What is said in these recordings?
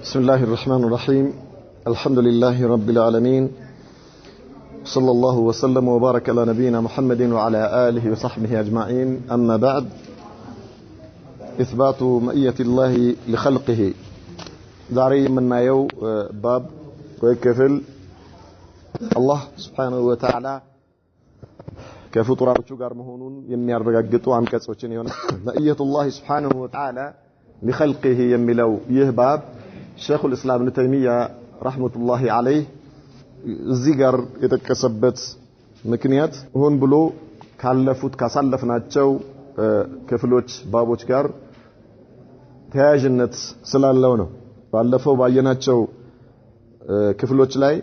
بسم الله الرحمن الرحيم الحمد لله رب العالمين صلى الله وسلم وبارك على نبينا محمد وعلى آله وصحبه أجمعين أما بعد إثبات مئية الله لخلقه داري من يو باب ويكفل الله سبحانه وتعالى كفطرات شجر مهونون يمير بجدوا عن كسوتشين مئية الله سبحانه وتعالى لخلقه يملو يهباب شيخ الإسلام ابن تيمية رحمة الله عليه زيجر يتكسبت مكنيات هون بلو كالفوت كسلفناتشو كفلوش بابوش كار تهاجنت سلال لونه فالفو بايناتشو كفلوش لاي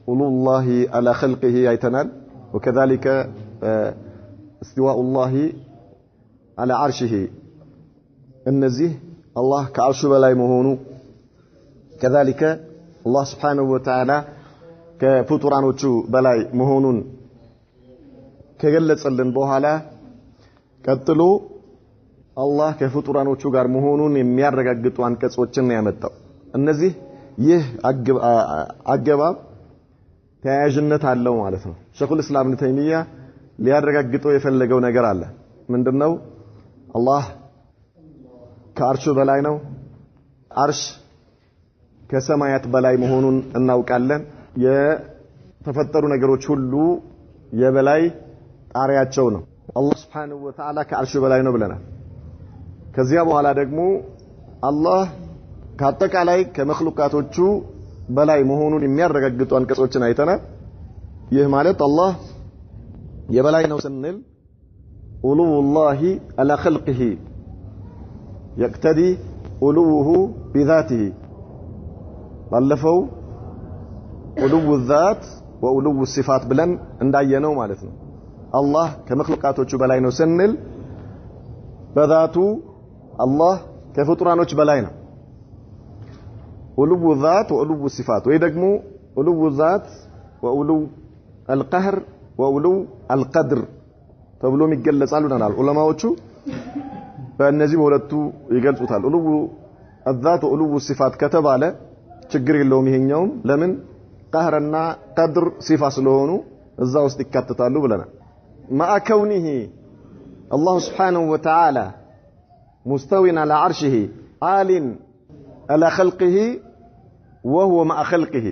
أولو الله على خلقه يتنال وكذلك استواء الله على عرشه النزيه الله كعرشه بلاي مهونو كذلك الله سبحانه وتعالى كفطرانوچو بلاي مهونون كገለጸልን በኋላ ቀጥሎ አላህ ከፍጡራኖቹ ጋር መሆኑን የሚያረጋግጡ አንቀጾችን ያመጣው እነዚህ ይህ አገባብ ተያያዥነት አለው ማለት ነው ሸኹል እስላም ኢብኑ ተይሚያ ሊያረጋግጠው የፈለገው ነገር አለ ምንድነው አላህ ከአርሹ በላይ ነው አርሽ ከሰማያት በላይ መሆኑን እናውቃለን የተፈጠሩ ነገሮች ሁሉ የበላይ ጣሪያቸው ነው አላህ Subhanahu Wa Ta'ala ከአርሹ በላይ ነው ብለናል ከዚያ በኋላ ደግሞ አላህ ከአጠቃላይ ከመخلوቃቶቹ በላይ መሆኑን የሚያረጋግጡ አንቀጾችን አይተናል ይህ ማለት አላህ የበላይ ነው ስንል ኡሉላሂ አላ ኸልቂሂ يقتدي علوه بذاته ባለፈው علو الذات وعلو الصفات ብለን እንዳየነው ማለት ነው አላህ ከመخلوቃቶቹ በላይ ነው ስንል በዛቱ አላህ ከፍጡራኖች በላይ ነው علو الذات وعلو الصفات ወይ ደግሞ علو الذات وعلو القهر وعلو القدر ተብሎም ይገለጻሉ እናል ዑለማዎቹ በእነዚህ ሁለቱ ይገልጹታል ዑሉ الذات وعلو الصفات ከተባለ ችግር የለውም ይሄኛው ለምን قهرና قدر صفه ስለሆኑ እዛ ውስጥ ይካተታሉ ብለናል مع كونه الله سبحانه وتعالى مستوٍ على عرشه عال على خلقه وهو مع خلقه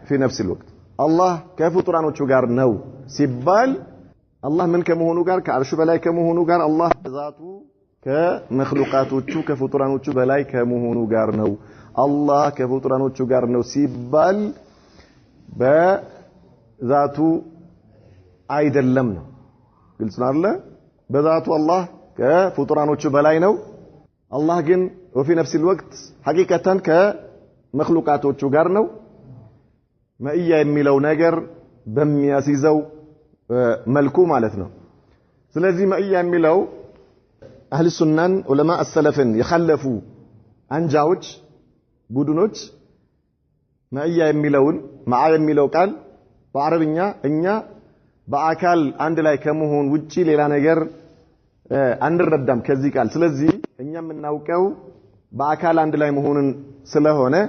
في نفس الوقت الله ከፍጡራኖቹ ጋር ነው ሲባል الله من ከመሆኑ ጋር ከአርሹ በላይ ከመሆኑ ጋር الله ذاቱ ከመخلوቃቶቹ ከፍጡራኖቹ በላይ ከመሆኑ ጋር ነው አላህ ከፍጡራኖቹ ጋር ነው ሲባል በዛቱ አይደለም ነው ግልጽ ነው አይደል በዛቱ አላህ ከፍጡራኖቹ በላይ ነው አላህ ግን وفي نفس الوقت حقيقة ከመخلوቃቶቹ ጋር ነው ማእያ የሚለው ነገር በሚያስይዘው መልኩ ማለት ነው ስለዚህ ማእያ የሚለው أهل السنة علماء السلفين يخلفوا أنجاوج بودنوج معي يميلون معي يميلو قال بعربية إنيا بأكل عند لا يكمهون وجي للا نجر عند الردم كذي قال سلزي إنيا من نوكو بأكل عند لا يمهون سلهونه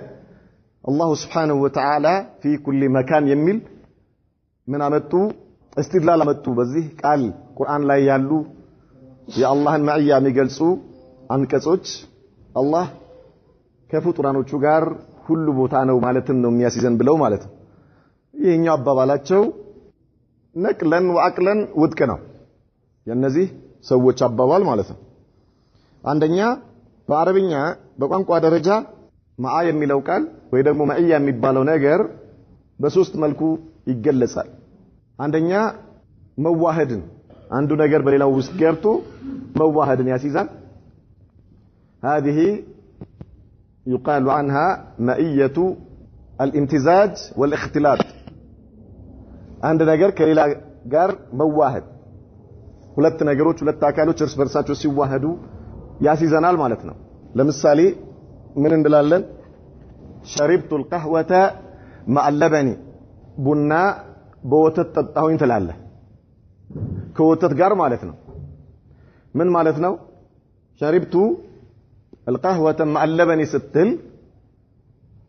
الله سبحانه وتعالى في كل مكان يميل من أمتو استدلال أمتو بزيه قال قرآن لا يالو የአላህን ማዕያ የሚገልጹ አንቀጾች አላህ ከፍጡራኖቹ ጋር ሁሉ ቦታ ነው ማለትን ነው የሚያስይዘን ብለው ማለት ነው ይሄኛው አባባላቸው ነቅለን ወአቅለን ውድቅ ነው የነዚህ ሰዎች አባባል ማለት ነው አንደኛ በአረብኛ በቋንቋ ደረጃ ማዓ የሚለው ቃል ወይ ደግሞ ማዕያ የሚባለው ነገር በሶስት መልኩ ይገለጻል አንደኛ መዋሃድን አንዱ ነገር በሌላው ውስጥ ገብቶ መዋሃድን ያስይዛል هذه يقال عنها مئية الامتزاج والاختلاط አንድ ነገር ከሌላ ጋር መዋሃድ ሁለት ነገሮች ሁለት አካሎች እርስ በርሳቸው ሲዋሃዱ ያስይዘናል ማለት ነው ለምሳሌ ምን እንላለን شربت القهوة مع اللبن ቡና በወተት ጠጣሁኝ ትላለህ ከወተት ጋር ማለት ነው ምን ማለት ነው شربت القهوة مع اللبن ستل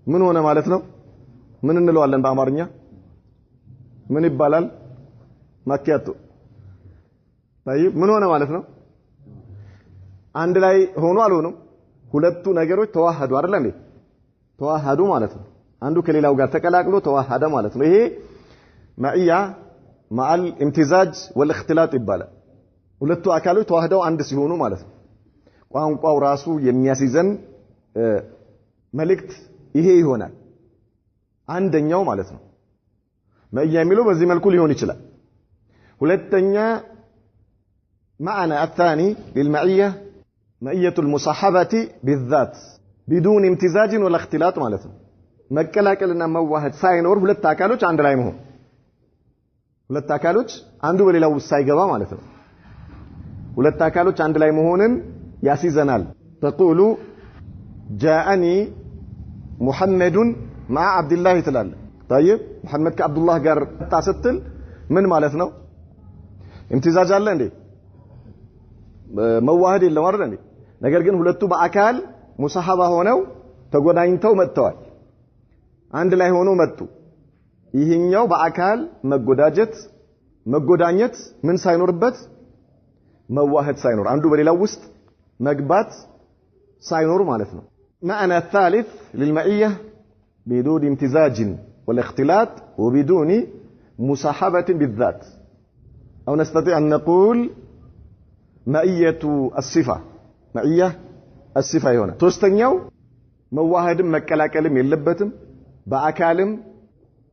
ምን ሆነ ማለት ነው? ምን እንለዋለን በአማርኛ? ምን ይባላል? ማኪያቶ። طيب ምን ሆነ ማለት ነው? አንድ ላይ ሆኖ አልሆነም? ሁለቱ ነገሮች ተዋሃዱ አይደል እንዴ? ተዋሃዱ ማለት ነው። አንዱ ከሌላው ጋር ተቀላቅሎ ተዋሃደ ማለት ነው። ይሄ ማዕያ ማል ኢምቲዛጅ ወልእክትላጥ ይባላል። ሁለቱ አካሎች ተዋህደው አንድ ሲሆኑ ማለት ነው። ቋንቋው ራሱ የሚያስይዘን መልእክት ይሄ ይሆናል። አንደኛው ማለት ነው ማዕያ የሚለው በዚህ መልኩ ሊሆን ይችላል። ሁለተኛ معنى الثاني للمعية معية المصاحبة بالذات بدون امتزاج ولا اختلاط ማለት ነው። መቀላቀልና መዋሃድ ሳይኖር ሁለት አካሎች አንድ ላይ መሆን፣ ሁለት አካሎች አንዱ በሌላው ሳይገባ ማለት ነው። ሁለት አካሎች አንድ ላይ መሆንን ያስይዘናል። ተቁሉ ጃአኒ ሙሐመዱን مع عبد الله ትላለ። طيب ሙሐመድ ከአብዱላህ ጋር ታስተል ምን ማለት ነው? امتزاج አለ እንዴ? መዋሃድ የለም አይደል እንዴ? ነገር ግን ሁለቱ በአካል ሙሳሐባ ሆነው ተጎዳኝተው መጥተዋል። አንድ ላይ ሆኖ መጡ። ይሄኛው በአካል መጎዳኘት ምን ሳይኖርበት መዋሃድ ሳይኖር አንዱ በሌላው ውስጥ መግባት ሳይኖር ማለት ነው። معنى الثالث للمعية بدون امتزاج والاختلاط وبدون مصاحبة بالذات أو نستطيع أن نقول معية الصفة معية الصفة هنا ሶስተኛው መዋሃድም መቀላቀልም የለበትም በአካልም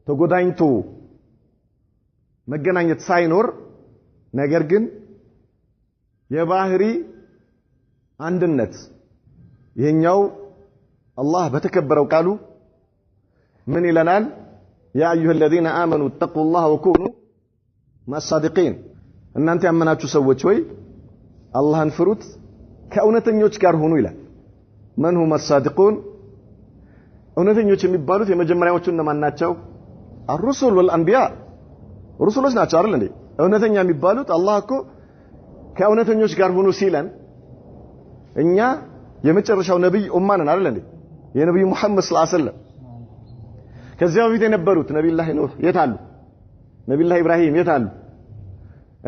ተጎዳኝቶ መገናኘት ሳይኖር ነገር ግን የባህሪ አንድነት ይሄኛው አላህ በተከበረው ቃሉ ምን ይለናል? ያ አዩሀ الذين آمنوا اتقوا الله وكونوا مع الصادقين እናንተ ያመናችሁ ሰዎች ሆይ አላህን ፍሩት ከእውነተኞች ጋር ሁኑ ይላል። من هم الصادقون እውነተኞች የሚባሉት የመጀመሪያዎቹ እነማን ናቸው? الرسل والانبياء ሩሱሎች ናቸው አይደል እንዴ? እውነተኛ የሚባሉት አላህ እኮ ከእውነተኞች ጋር ሁኑ ሲለን እኛ የመጨረሻው ነብይ ኡማን አይደል እንዴ? የነብዩ መሐመድ ሰለላሁ ዐለይሂ ወሰለም ከዚያው በፊት የነበሩት ነብዩላህ ኑህ የት አሉ? ነብዩላህ ኢብራሂም የት አሉ?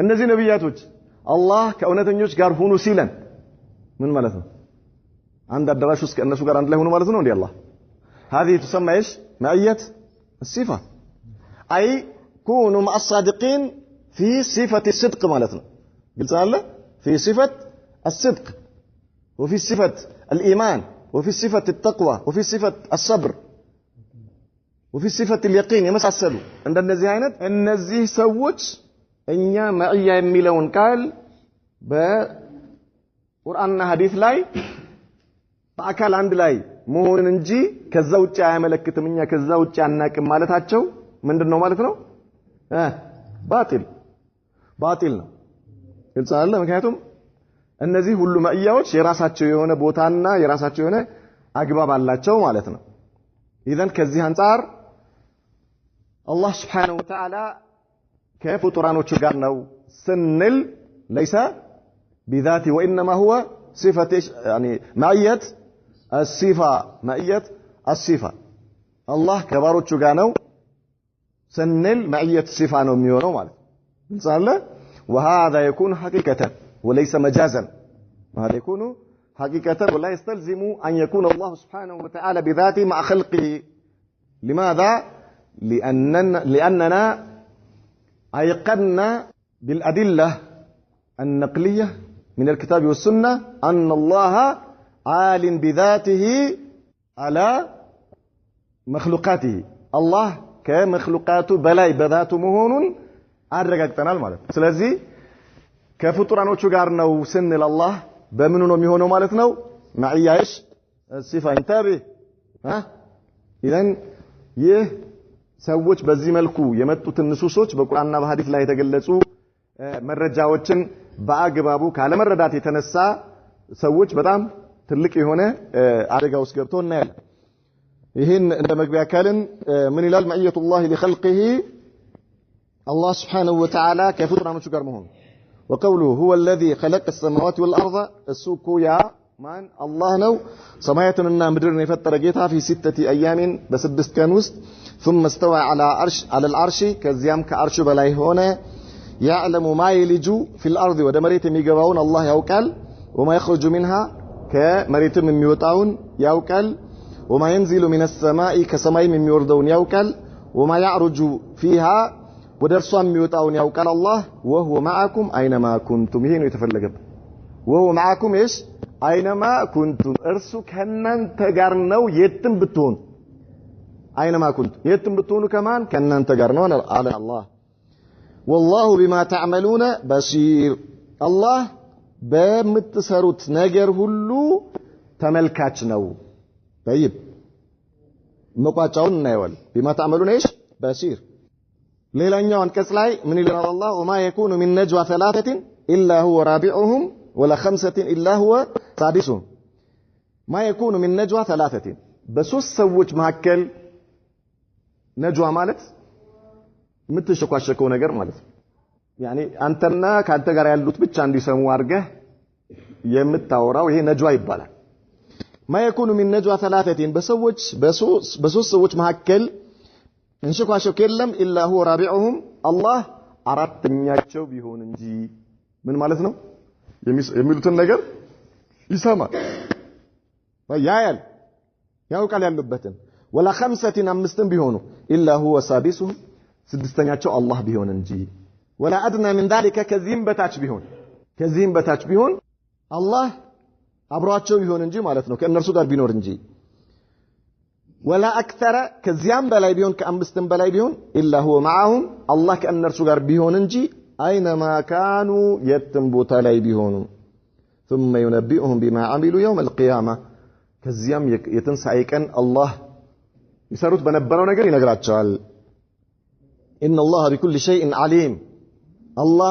እነዚህ ነብያቶች አላህ ከእውነተኞች ጋር ሁኑ ሲለን ምን ማለት ነው? አንድ አዳራሽ ውስጥ ከእነሱ ጋር አንድ ላይ ሁኑ ማለት ነው እንዴ? አላህ هذه تسمى ايش؟ معية الصفة اي كونوا مع الصادقين في صفة الصدق مالتنا قلت الله في صفة الصدق وفي صفة الإيمان وفي صفة التقوى وفي صفة الصبر وفي صفة اليقين يمسعسلوا عند النزيه አይነት እነዚህ ሰዎች እኛ ማዕያ የሚለውን ቃል በቁርአንና ሐዲስ ላይ በአካል አንድ ላይ መሆንን እንጂ ከዛ ውጪ አያመለክትም። እኛ ከዛ ውጪ አናቅም ማለታቸው ምንድነው ማለት ነው? ባጢል ነው። ግልጽ አለ። ምክንያቱም እነዚህ ሁሉ ማዕያዎች የራሳቸው የሆነ ቦታና የራሳቸው የሆነ አግባብ አላቸው ማለት ነው። ኢዘን ከዚህ አንፃር አላህ Subhanahu Wa Ta'ala ከፍጡራኖቹ ጋር ነው ስንል ليس بذاته وانما هو صفه يعني معيه الصفه معيه الصفه الله ከባሮቹ ጋር ነው ስንል معيه الصفه ነው የሚሆነው ማለት ነው። وهذا يكون حقيقة وليس مجازا هذا يكون حقيقة ولا يستلزم أن يكون الله سبحانه وتعالى بذاته مع خلقه. لماذا؟ لأننا أيقنا بالأدلة النقلية من الكتاب والسنة أن الله عال بذاته على مخلوقاته. الله كمخلوقاته بلاي بذاته مهون አረጋግጠናል ማለት ነው። ስለዚህ ከፍጡራኖቹ ጋር ነው ስንል አላህ በምኑ ነው የሚሆነው ማለት ነው? ማዕያሽ ሲፋ እንታቢ ኢዘን ይህ ሰዎች በዚህ መልኩ የመጡትን ንሱሶች በቁርአንና በሐዲስ ላይ የተገለጹ መረጃዎችን በአግባቡ ካለመረዳት የተነሳ ሰዎች በጣም ትልቅ የሆነ አደጋ ውስጥ ገብተው እናያለን። ይህን እንደ መግቢያ ካልን ምን ይላል? ማዕየቱላህ ሊኸልቂሂ الله سبحانه وتعالى كفطرانوቹ ጋር መሆኑ وقوله هو الذي خلق السماوات والارض السوق يا ማን አላህ ነው ሰማያትንና ምድርን የፈጠረ ጌታ في 6 ايام በ6 ቀን ውስጥ ثم استوى على العرش ከዚያም ከአርሹ በላይ ሆነ يعلم ما يلج في الارض ወደ መሬት የሚገባውን አላህ ያውቃል وما يخرج منها ከመሬትም የሚወጣውን ያውቃል وما ينزل من السماء ከሰማይም የሚወርደውን ያውቃል وما يعرج فيها ወደርሷም የሚወጣውን ያውቃል አላህ وهو معكم اينما كنتم ይሄ ነው የተፈለገበት وهو معكم ايش اينما كنتم እርሱ ከናንተ ጋር ነው የትም ብትሆኑ اينما كنتم የትም ብትሆኑ ከማን ከናንተ ጋር ነው አለ አላህ والله بما تعملون بصير الله በምትሰሩት ነገር ሁሉ ተመልካች ነው طيب መቋጫውን እናየዋለን بما تعملون ايش بصير ሌላኛው አንቀጽ ላይ ምን ይላል አላህ وما يكون من نجوى ثلاثه الا هو رابعهم ولا خمسه الا هو سادسهم ما يكون من نجوى ثلاثه በሶስት ሰዎች መካከል ነጅዋ ማለት የምትሸኳሸከው ነገር ማለት ነው يعني አንተና ካንተ ጋር ያሉት ብቻ እንዲሰሙ አድርገህ የምታወራው ይሄ ነጅዋ ይባላል ما يكون من نجوى ثلاثه በሶስት ሰዎች መካከል እንሽኳሸክ የለም الا هو رابعهم الله አራተኛቸው ቢሆን እንጂ ምን ማለት ነው የሚሉትን ነገር ይሰማል ያውቃል ያሉበትን ولا خمسه አምስትም ቢሆኑ الا هو سادسهم ስድስተኛቸው አላህ ቢሆን እንጂ ولا ادنى من ذلك ከዚህም በታች ቢሆን አላህ አብሯቸው ቢሆን እንጂ ማለት ነው ከእነርሱ ጋር ቢኖር እንጂ ولا اكثر ከዚያም በላይ ቢሆን ከአምስትም በላይ ቢሆን الا هو معهم الله ከእነርሱ ጋር ቢሆን እንጂ اينما كانوا የትም ቦታ ላይ ቢሆኑ ثم ينبئهم بما عملوا يوم القيامه ከዚያም የትንሳኤ ቀን አላህ ይሰሩት በነበረው ነገር ይነግራቸዋል ان الله بكل شيء عليم الله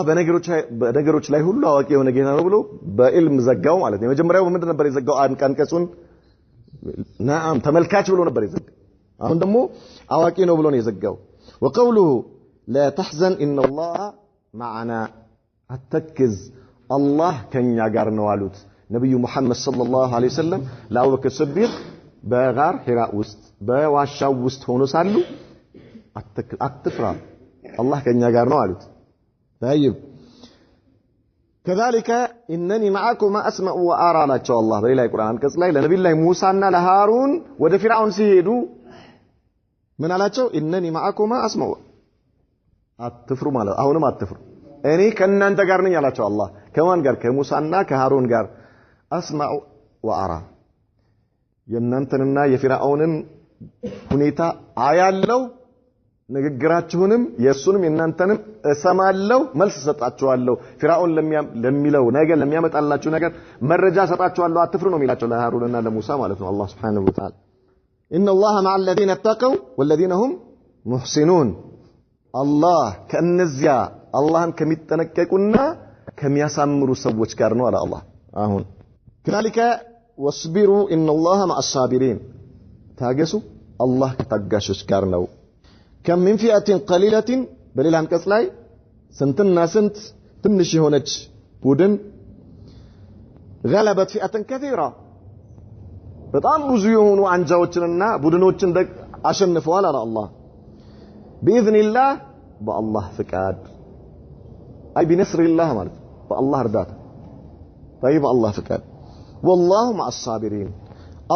በነገሮች ላይ ሁሉ አዋቂ የሆነ ጌታ ነው ብሎ በዕልም ዘጋው ማለት ነው የመጀመሪያው ምንድን ነበር የዘጋው አንቀጹን نعم ተመልካች ብሎ ነበር የዘጋው አሁን ደግሞ አዋቂ ነው ብሎ ነው የዘጋው وقوله لا تحزن ان الله معنا አትክዝ الله ከኛ ጋር ነው አሉት ነብዩ መሐመድ ሰለላሁ ዐለይሂ ወሰለም ለአቡበክር ሲዲቅ በጋር ሒራ ውስጥ በዋሻው ውስጥ ሆኖ ሳሉ አትፍራ الله ከኛ ጋር ነው አሉት طيب كذلك انني معكم اسمع وارى ላቸው አላህ በሌላ ቁርአን አንቀጽ ላይ ለነብዩ ላይ ሙሳና ለሃሩን ወደ ፊርዓውን ሲሄዱ ምን አላቸው انني معكم اسمع አትፍሩ ማለት አሁንም አትፍሩ እኔ ከናንተ ጋር ነኝ አላቸው አላህ ከማን ጋር ከሙሳና ከሃሩን ጋር اسمع وارى የናንተንና የፊርዓውንን ሁኔታ አያለው ንግግራችሁንም የሱንም የናንተንም እሰማለሁ መልስ ሰጣችኋለሁ ፊርዓውን ለሚለው ነገር ለሚያመጣላችሁ ነገር መረጃ ሰጣችኋለሁ አትፍሩ ነው የሚላቸው ለሃሩንና ለሙሳ ማለት ነው አላህ Subhanahu Wa Ta'ala ان الله مع الذين اتقوا والذين هم محسنون الله ከነዚያ አላህን ከሚጠነቀቁና ከሚያሳምሩ ሰዎች ጋር ነው አለ አላህ አሁን كذلك واصبروا ان الله مع الصابرين ታገሱ አላህ ከታጋሾች ጋር ነው كم من فئة قليلة በሌላ አንቀጽ ላይ ስንትና ስንት ትንሽ የሆነች ቡድን غلبت فئة كثيرة በጣም ብዙ የሆኑ አንጃዎችንና ቡድኖችን አሸንፈዋል አለ አላህ باذن الله በአላህ ፍቃድ አይ بنصر الله ማለት በአላህ እርዳታ طيب الله ፍቃድ والله مع الصابرين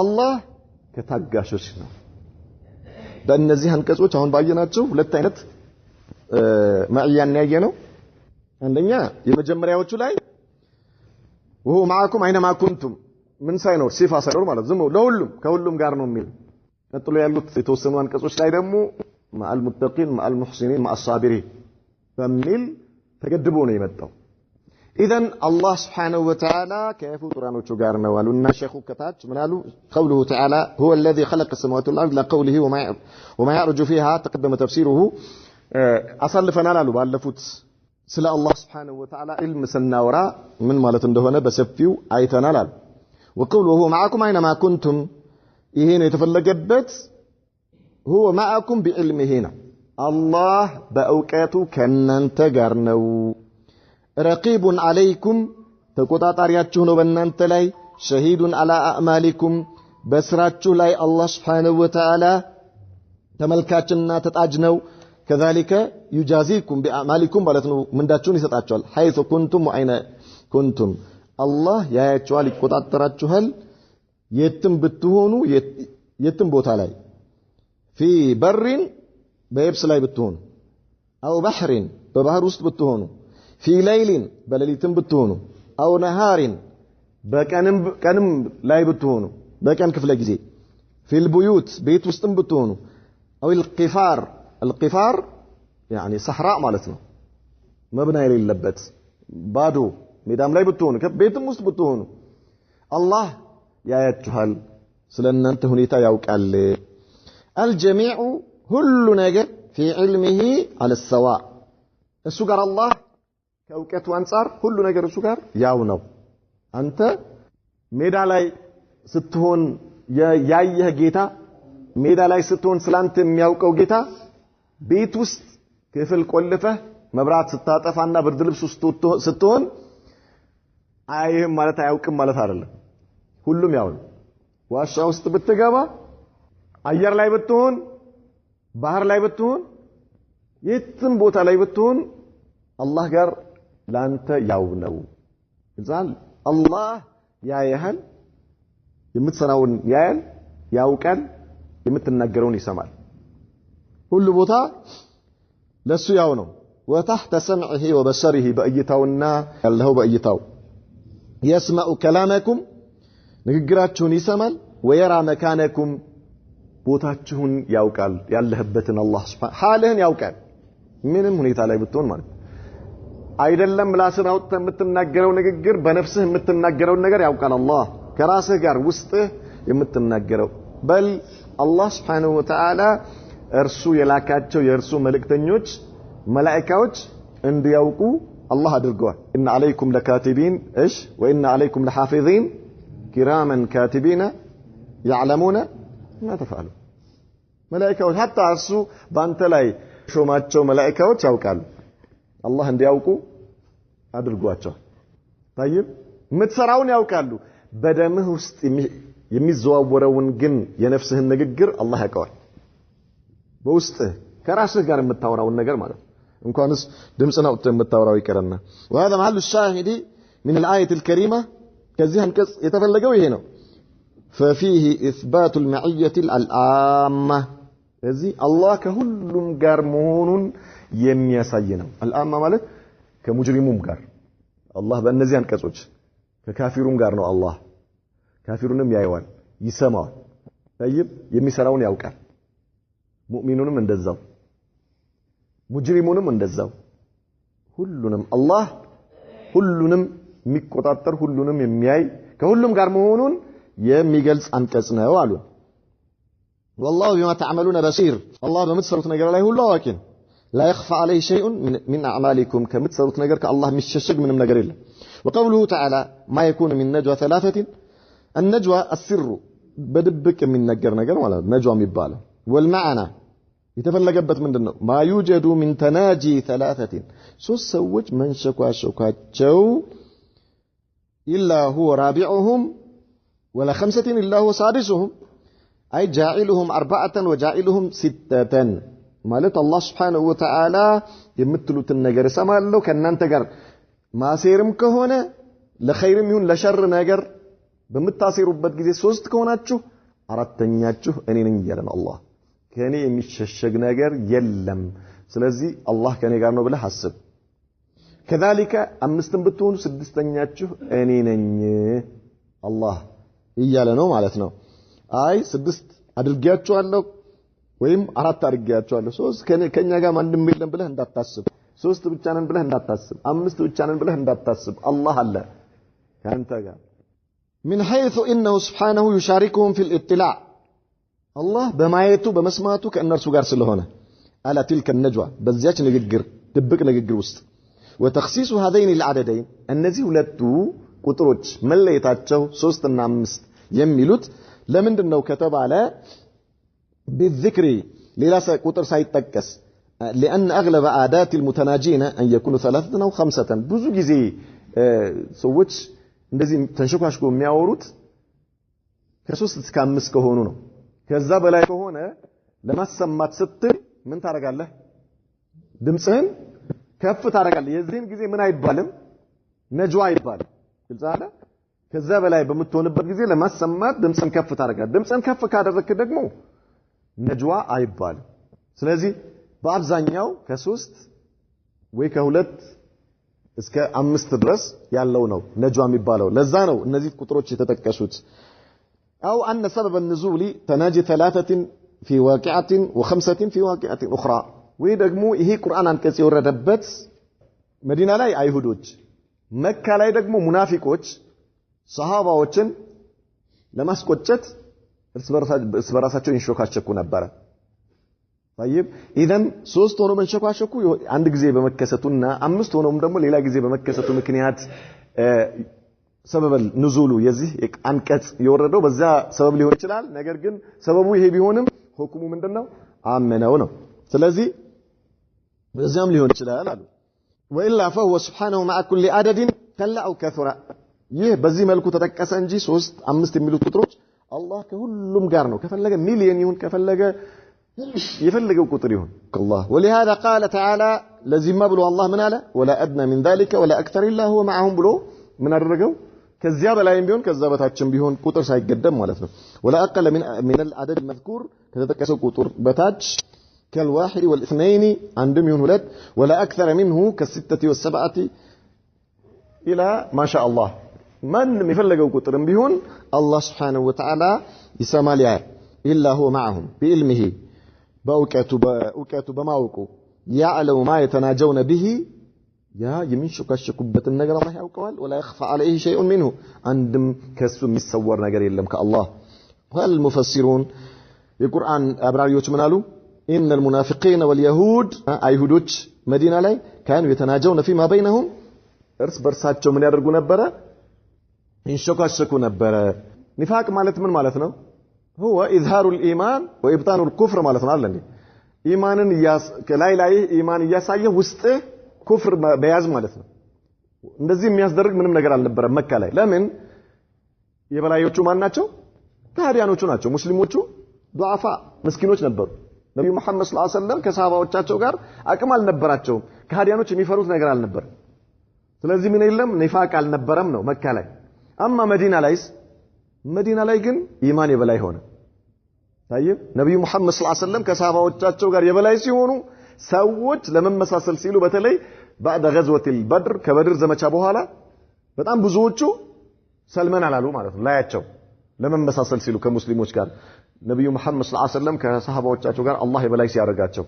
الله ከታጋሾች ነው በእነዚህ አንቀጾች አሁን ባየናቸው ሁለት አይነት ማዕያን ያየነው አንደኛ የመጀመሪያዎቹ ላይ وهو معكم اينما كنتم ምን ሳይኖር ሲፋ ሳይኖር ማለት ዝም ለሁሉም ከሁሉም ጋር ነው የሚል ቀጥሎ ያሉት የተወሰኑ አንቀጾች ላይ ደግሞ مع المتقين مع المحسنين مع الصابرين በሚል ተገድቦ ነው የመጣው اذا الله سبحانه وتعالى كيف قرانوቹ ጋር ነው አሉና ሼኹ ከታች ምን አሉ قوله تعالى هو الذي خلق السماوات والارض لا قوله وما يعرج فيها تقدم تفسيره አሳልፈናል አሉ ባለፉት ስለ الله سبحانه وتعالى علم ስናወራ ምን ማለት እንደሆነ በሰፊው አይተናል አሉ وقوله هو معكم اينما كنتم ይሄ ነው የተፈለገበት هو معكم بعلمه الله በእውቀቱ ከናንተ ጋር ነው رقيب عليكم ተቆጣጣሪያችሁ ነው በእናንተ ላይ ሸሂዱን አላ አዕማሊኩም በስራችሁ ላይ አላህ Subhanahu Wa Ta'ala ተመልካችና ተጣጅ ነው كذلك يجازيكم بأعمالكم ማለት ነው ምንዳችሁን ይሰጣችኋል حيث كنتم وأين كنتم الله ያያችኋል ይቆጣጠራችኋል የትም ብትሆኑ የትም ቦታ ላይ في بر በየብስ ላይ ብትሆኑ أو بحر በባህር ውስጥ ብትሆኑ في ليل በሌሊትም ብትሆኑ أو نهار በቀንም ላይ ብትሆኑ በቀን ክፍለ ጊዜ في البيوت ቤት ውስጥም ብትሆኑ أو القفار يعني صحراء مالتنا مبنى የሌለበት ባዶ ሜዳም ላይ ብትሆኑ ከቤትም ውስጥ ብትሆኑ አላህ ያያችኋል ስለእናንተ ሁኔታ ያውቃል الجميع ሁሉ ነገር في علمه على السواء እሱ ጋር አላህ ከእውቀቱ አንፃር ሁሉ ነገር እሱ ጋር ያው ነው አንተ ሜዳ ላይ ስትሆን ያየህ ጌታ ሜዳ ላይ ስትሆን ስላንተ የሚያውቀው ጌታ ቤት ውስጥ ክፍል ቆልፈህ መብራት ስታጠፋና ብርድ ልብስ ውስጥ ስትሆን አይህም ማለት አያውቅም ማለት አይደለም ሁሉም ያው ነው ዋሻ ውስጥ ብትገባ አየር ላይ ብትሆን ባህር ላይ ብትሆን የትም ቦታ ላይ ብትሆን አላህ ጋር ላንተ ያው ነው ይዛል አላህ ያያል የምትሰራውን ያያል ያውቃል የምትናገረውን ይሰማል ሁሉ ቦታ ለሱ ያው ነው وتحت سمعه وبصره በእይታውና ያለው በእይታው يسمع كلامكم ንግግራችሁን ይሰማል ويرى مكانكم ቦታችሁን ያውቃል ያለህበትን አላህ Subhanahu ሐልህን ያውቃል ምንም ሁኔታ ላይ ብትሆን ማለት አይደለም ምላስን አውጥተህ የምትናገረው ንግግር በነፍስህ የምትናገረው ነገር ያውቃል አላህ ከራስህ ጋር ውስጥህ የምትናገረው በል አላህ Subhanahu Wa Ta'ala እርሱ የላካቸው የእርሱ መልእክተኞች መላእክቶች እንዲያውቁ አላህ አድርገዋል ኢነ አለይኩም ለካቲቢን እሽ ወኢነ አለይኩም ለሐፊዚን ኪራመን ካቲቢና يعلمون ما تفعلون መላእክቶች hatta እርሱ ባንተ ላይ ሾማቸው መላእክቶች ያውቃሉ አላህ እንዲያውቁ አድርጓቸው طيب ምትሰራውን ያውቃሉ በደምህ ውስጥ የሚዘዋወረውን ግን የነፍስህን ንግግር አላህ ያውቃል በውስጥህ ከራስህ ጋር የምታወራውን ነገር ማለት እንኳንስ ድምጽና ወጥተህ የምታወራው ይቀርና وهذا محل الشاهد من الآية الكريمة ከዚህ አንቀጽ የተፈለገው ይሄ ነው ففيه إثبات المعية العامة እዚህ አላህ ከሁሉም ጋር መሆኑን የሚያሳይ ነው العامة ማለት ከሙጅሪሙም ጋር አላህ በእነዚህ አንቀጾች ከካፊሩም ጋር ነው አላህ ካፊሩንም ያየዋል ይሰማዋል طيب የሚሰራውን ያውቃል ሙእሚኑንም እንደዛው ሙጅሪሙንም እንደዛው ሁሉንም አላህ ሁሉንም የሚቆጣጠር ሁሉንም የሚያይ ከሁሉም ጋር መሆኑን የሚገልጽ አንቀጽ ነው አሉ والله بما تعملون بصير الله በምትሰሩት ነገር ላይ ሁሉ አዋቂ ነው لا يخفى عليه شيء من اعمالكم ከምትሰሩት ነገር ከአላህ የሚሸሸግ ምንም ነገር የለም وقوله تعالى ما يكون من نجوى ثلاثه النجوى السر بدبك የሚነገር ነገር ማለት ነጅዋ የሚባለው والمعنى የተፈለገበት ምንድነው ما يوجد من تناجي ثلاثه ሶስት ሰዎች መንሸኳሸኳቸው إلا هو رابعهم ولا خمسة إلا هو سادسهم أي جاعلهم أربعة وجاعلهم ستة ማለት አላህ Subhanahu Wa Ta'ala የምትሉትን ነገር ሰማለው ከናንተ ጋር ማሴርም ከሆነ ለኸይርም ይሁን ለሸር ነገር በመታሰሩበት ጊዜ ሶስት ከሆናችሁ አራተኛችሁ እኔ ነኝ ይላል አላህ ከኔ የሚሸሸግ ነገር የለም ስለዚህ አላህ ከኔ ጋር ነው ብለህ አስብ كذلك አምስትም ብትሆኑ ስድስተኛችሁ እኔ ነኝ አላህ ይያለ ነው ማለት ነው አይ ስድስት አድርጌያችኋለሁ ወይም አራት አድርጌያችኋለሁ ሶስት ከኛ ጋር ማንንም የለም ብለህ እንዳታስብ ሶስት ብቻ ነን ብለህ እንዳታስብ አምስት ብቻ ነን ብለህ እንዳታስብ አላህ አለ ካንተ ጋር من حيث انه سبحانه يشاركهم في الاطلاع الله በማየቱ በመስማቱ ከእነርሱ ጋር ስለሆነ على تلك النجوى በዚያች ንግግር ድብቅ ንግግር ውስጥ وتخصيص هذين العددين እነዚህ ሁለቱ ቁጥሮች መለየታቸው 3 እና 5 የሚሉት ለምንድነው ከተባለ بالذكر ሌላ ቁጥር ሳይጠቀስ لأن أغلب عادات المتناجين أن يكونوا ثلاثة أو خمسة ብዙ ጊዜ ሰዎች እንደዚህ ተንሽኳሽኮ የሚያወሩት ከ3 እስከ 5 ከሆኑ ነው። ከዛ በላይ ከሆነ ለማሰማት ስትል ምን ታረጋለህ? ድምጽህን ከፍ ታረጋለህ። የዚህን ጊዜ ምን አይባልም? ነጅዋ አይባልም። ግልጽ አለ። ከዛ በላይ በምትሆንበት ጊዜ ለማሰማት ድምጽን ከፍ ታረጋለህ። ድምጽን ከፍ ካደረክ ደግሞ ነጅዋ አይባልም። ስለዚህ በአብዛኛው ከ3 ወይ ከ2 እስከ 5 ድረስ ያለው ነው ነጅዋ የሚባለው። ለዛ ነው እነዚህ ቁጥሮች የተጠቀሱት። أو أن سبب النزول تناجي 3 في واقعة و5 في واقعة أخرى ويدغمو ይሄ ቁርአን አንቀጽ የወረደበት መዲና ላይ አይሁዶች መካ ላይ ደግሞ ሙናፊቆች ሰሃባዎችን ለማስቆጨት እርስ በራሳቸው ይንሾካቸኩ ነበር። طيب اذا 3 ሆኖ መንሾካቸኩ አንድ ጊዜ በመከሰቱና 5 ሆኖም ደግሞ ሌላ ጊዜ በመከሰቱ ምክንያት ሰበብ ንዙሉ የዚህ አንቀጽ የወረደው በዛ ሰበብ ሊሆን ይችላል። ነገር ግን ሰበቡ ይሄ ቢሆንም ሁክሙ ምንድነው? አመነው ነው። ስለዚህ በዛም ሊሆን ይችላል አሉ። وإلا فهو سبحانه مع كل عدد قل أو كثر ይህ በዚህ መልኩ ተጠቀሰ እንጂ 3 5 የሚሉት ቁጥሮች አላህ ከሁሉም ጋር ነው። ከፈለገ ሚሊዮን ይሁን ከፈለገ የፈለገው ቁጥር ይሁን አላህ ولهذا قال تعالى لازم ብሎ አላህ ምን አለ? ولا أدنى من ذلك ولا أكثر إلا هو معهم ብሎ ምን አደረገው? ከዚያ በላይም ቢሆን ከዛ በታችም ቢሆን ቁጥር ሳይገደም ማለት ነው። ولا أقل من العدد المذكور ከተጠቀሰው ቁጥር በታች كالواحد والاثنين عندهم يهون ولد ولا أكثر منه كالستة والسبعة إلى ما شاء الله من يفلقوا قطرم بيهون الله سبحانه وتعالى يسمى لها إلا هو معهم بإلمه بأوكاتوا بماوكو يعلم ما يتناجون به يا يمين شكبة النجر الله يوقوال ولا يخفى عليه شيء منه عندهم كسو متصور نجر يلم كالله وقال المفسرون القرآن أبراريوت منالو إن المنافقين واليهود أيهودوش مدينة لي كانوا يتناجون فيما بينهم እርስ በርሳቸው ምን ያደርጉ ነበር? ይንሾካሸኩ ነበር። ኒፋቅ ማለት ምን ማለት ነው? هو إظهار الإيمان وإبطان الكفر ማለት ነው አይደል? ኢማንን ላይ ኢማን እያሳየ ውስጥ ኩፍር በያዝ ማለት ነው። እንደዚህ የሚያስደርግ ምንም ነገር አልነበረም መካ ላይ። ለምን? የበላዮቹ ማን ናቸው? ታዲያኖቹ ናቸው። ሙስሊሞቹ ዱዓፋ ምስኪኖች ነበሩ። ነብዩ መሐመድ ሰለላሁ ዐለይሂ ወሰለም ከሰሃባዎቻቸው ጋር አቅም አልነበራቸውም። ከሃዲያኖች የሚፈሩት ነገር አልነበረም። ስለዚህ ምን የለም ኒፋቅ አልነበረም ነው መካ ላይ። አማ መዲና ላይ ግን ኢማን የበላይ ሆነ። ታየም ነብዩ መሐመድ ሰለላሁ ዐለይሂ ወሰለም ከሰሃባዎቻቸው ጋር የበላይ ሲሆኑ ሰዎች ለመመሳሰል ሲሉ በተለይ بعد غزوة البدر ከበድር ዘመቻ በኋላ በጣም ብዙዎቹ ሰልመናል አሉ ማለት ነው። ላያቸው ለመመሳሰል ሲሉ ከሙስሊሞች ጋር ነብዩ መሐመድ ሰለላሁ ዐለይሂ ወሰለም ከሰሃባዎቻቸው ጋር አላህ የበላይ ሲያደርጋቸው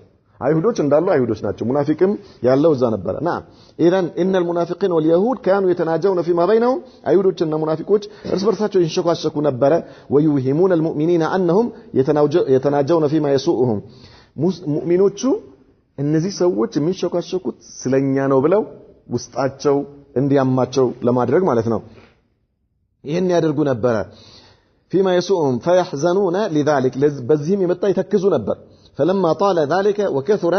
አይሁዶች እንዳሉ አይሁዶች ናቸው። ሙናፊቅም ያለው እዛ ነበር። نعم اذا ان المنافقين واليهود كانوا يتناجون فيما بينهم አይሁዶችና ሙናፊቆች እርስ በርሳቸው ይንሸኳሸኩ ነበር። ويوهمون المؤمنين انهم يتناجون فيما يسوءهم ሙእሚኖቹ እነዚህ ሰዎች የሚንሸኳሸኩት ስለኛ ነው ብለው ውስጣቸው እንዲያማቸው ለማድረግ ማለት ነው። ይሄን ያደርጉ ነበር። فيما يسوءهم فيحزنون لذلك በዚህም የመጣ ይተክዙ ነበር። فلما طال ذلك وكثر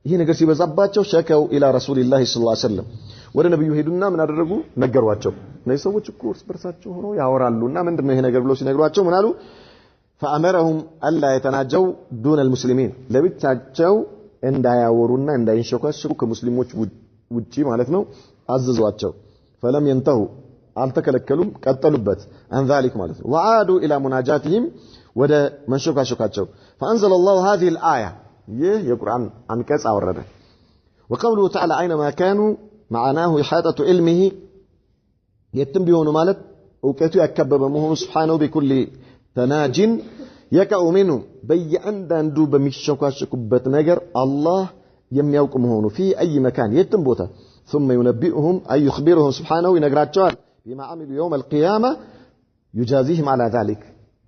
ይሄ ነገር ሲበዛባቸው شكوا الى رسول الله صلى الله عليه وسلم ወደ ነብዩ ሄዱና ምን አደረጉ? ነገሯቸው። እነዚህ ሰዎች እኮ እርስ በርሳቸው ሆነው ያወራሉና ምንድነው ይሄ ነገር ብለው ሲነግሯቸው ምን አሉ? فأمرهم ألا يتناجوا دون المسلمين ለብቻቸው እንዳያወሩና እንዳይንሸኳሸኩ ከሙስሊሞች ውጪ ማለት ነው አዘዟቸው። فلم ينتهوا አልተከለከሉም፣ ቀጠሉበት عن ذلك ማለት ነው። وعادوا الى مناجاتهم ወደ መንሸኳሸካቸው فانزل الله هذه الايه ይህ የቁርአን አንቀጽ አወረደ። وقوله تعالى اينما كانوا معناه احاطه علمه የትም ቢሆኑ ማለት እውቀቱ ያከበበ መሆኑ سبحانه بكل تناج يقع منه በየአንዳንዱ በሚሸኳሸኩበት ነገር አላህ የሚያውቅ መሆኑ في اي مكان የትም ቦታ ثم ينبئهم اي يخبرهم سبحانه ይነግራቸዋል بما عملوا يوم القيامه يجازيهم على ذلك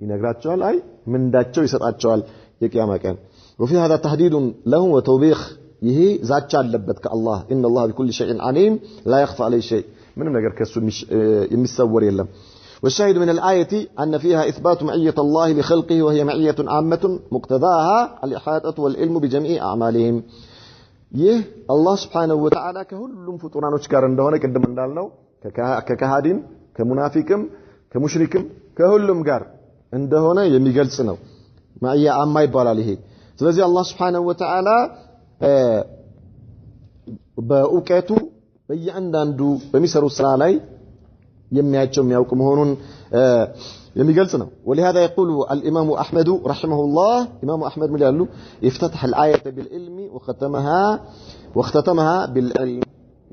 ይነግራቸዋል። አይ ምንዳቸው ይሰጣቸዋል የቂያማ ቀን። وفي هذا تهديد لهم وتوبيخ ይሄ ዛቻ አለበት ከአላህ ان الله بكل شيء عليم لا يخفى عليه شيء ምንም ነገር ከሱ የሚሰወር የለም። والشاهد من الآية أن فيها إثبات معية الله لخلقه وهي معية عامة مقتضاها الإحاطة والعلم بجميع أعمالهم ይህ አላህ Subhanahu Wa Ta'ala ከሁሉም ፍጡራኖች ጋር እንደሆነ ቅድም እንዳልነው ከካሃዲን ከሙናፊቅም ከሙሽሪክም ከሁሉም ጋር እንደሆነ የሚገልጽ ነው ማዕያ አማ ይባላል ይሄ ስለዚህ አላህ Subhanahu Wa Ta'ala በእውቀቱ በእያንዳንዱ በሚሰሩ ስራ ላይ የሚያቸው የሚያውቅ መሆኑን የሚገልጽ ነው ولهذا يقول الامام احمد رحمه الله امام احمد من قالوا افتتح الايه بالعلم واختتمها بالعلم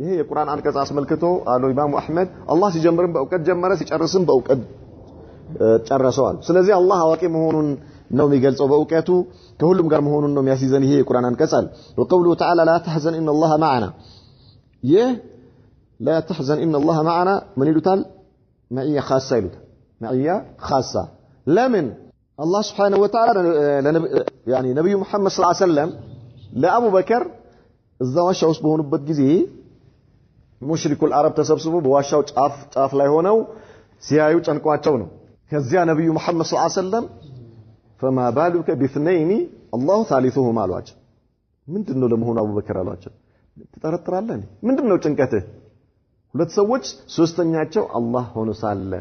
ይሄ የቁርአን አንቀጽ አስመልክቶ አሉ ኢማሙ አህመድ አላህ ሲጀምርም በእውቀት ጀመረ ሲጨርስም በእውቀት ጨረሰዋል ስለዚህ አላህ አዋቂ መሆኑን ነው የሚገልጸው በእውቀቱ ከሁሉም ጋር መሆኑን ነው የሚያስይዘን ይሄ የቁርአን አንቀጽ አለ وقوله تعالى لا تحزن ان الله معنا لا تحزن ان الله معنا من ይሉታል معيه خاصه ይሉታል معيه خاصه ለምን الله سبحانه وتعالى يعني ነብዩ መሐመድ ሰለላሁ ዐለይሂ ወሰለም ለአቡ በከር እዛው ዋሻ ውስጥ በሆኑበት ጊዜ ሙሽሪኩል አረብ ተሰብስበው በዋሻው ጫፍ ላይ ሆነው ሲያዩ ጨንቋቸው ነው ከዚያ ነብዩ መሐመድ ሰለላሁ ዐለይሂ ወሰለም فما بالك باثنين الله ثالثهما አሏቸው ምንድነው ለመሆኑ አቡበከር አሏቸው ተጠረጥራለህ ምንድነው ጭንቀትህ ሁለት ሰዎች ሶስተኛቸው አላህ ሆኖ ሳለ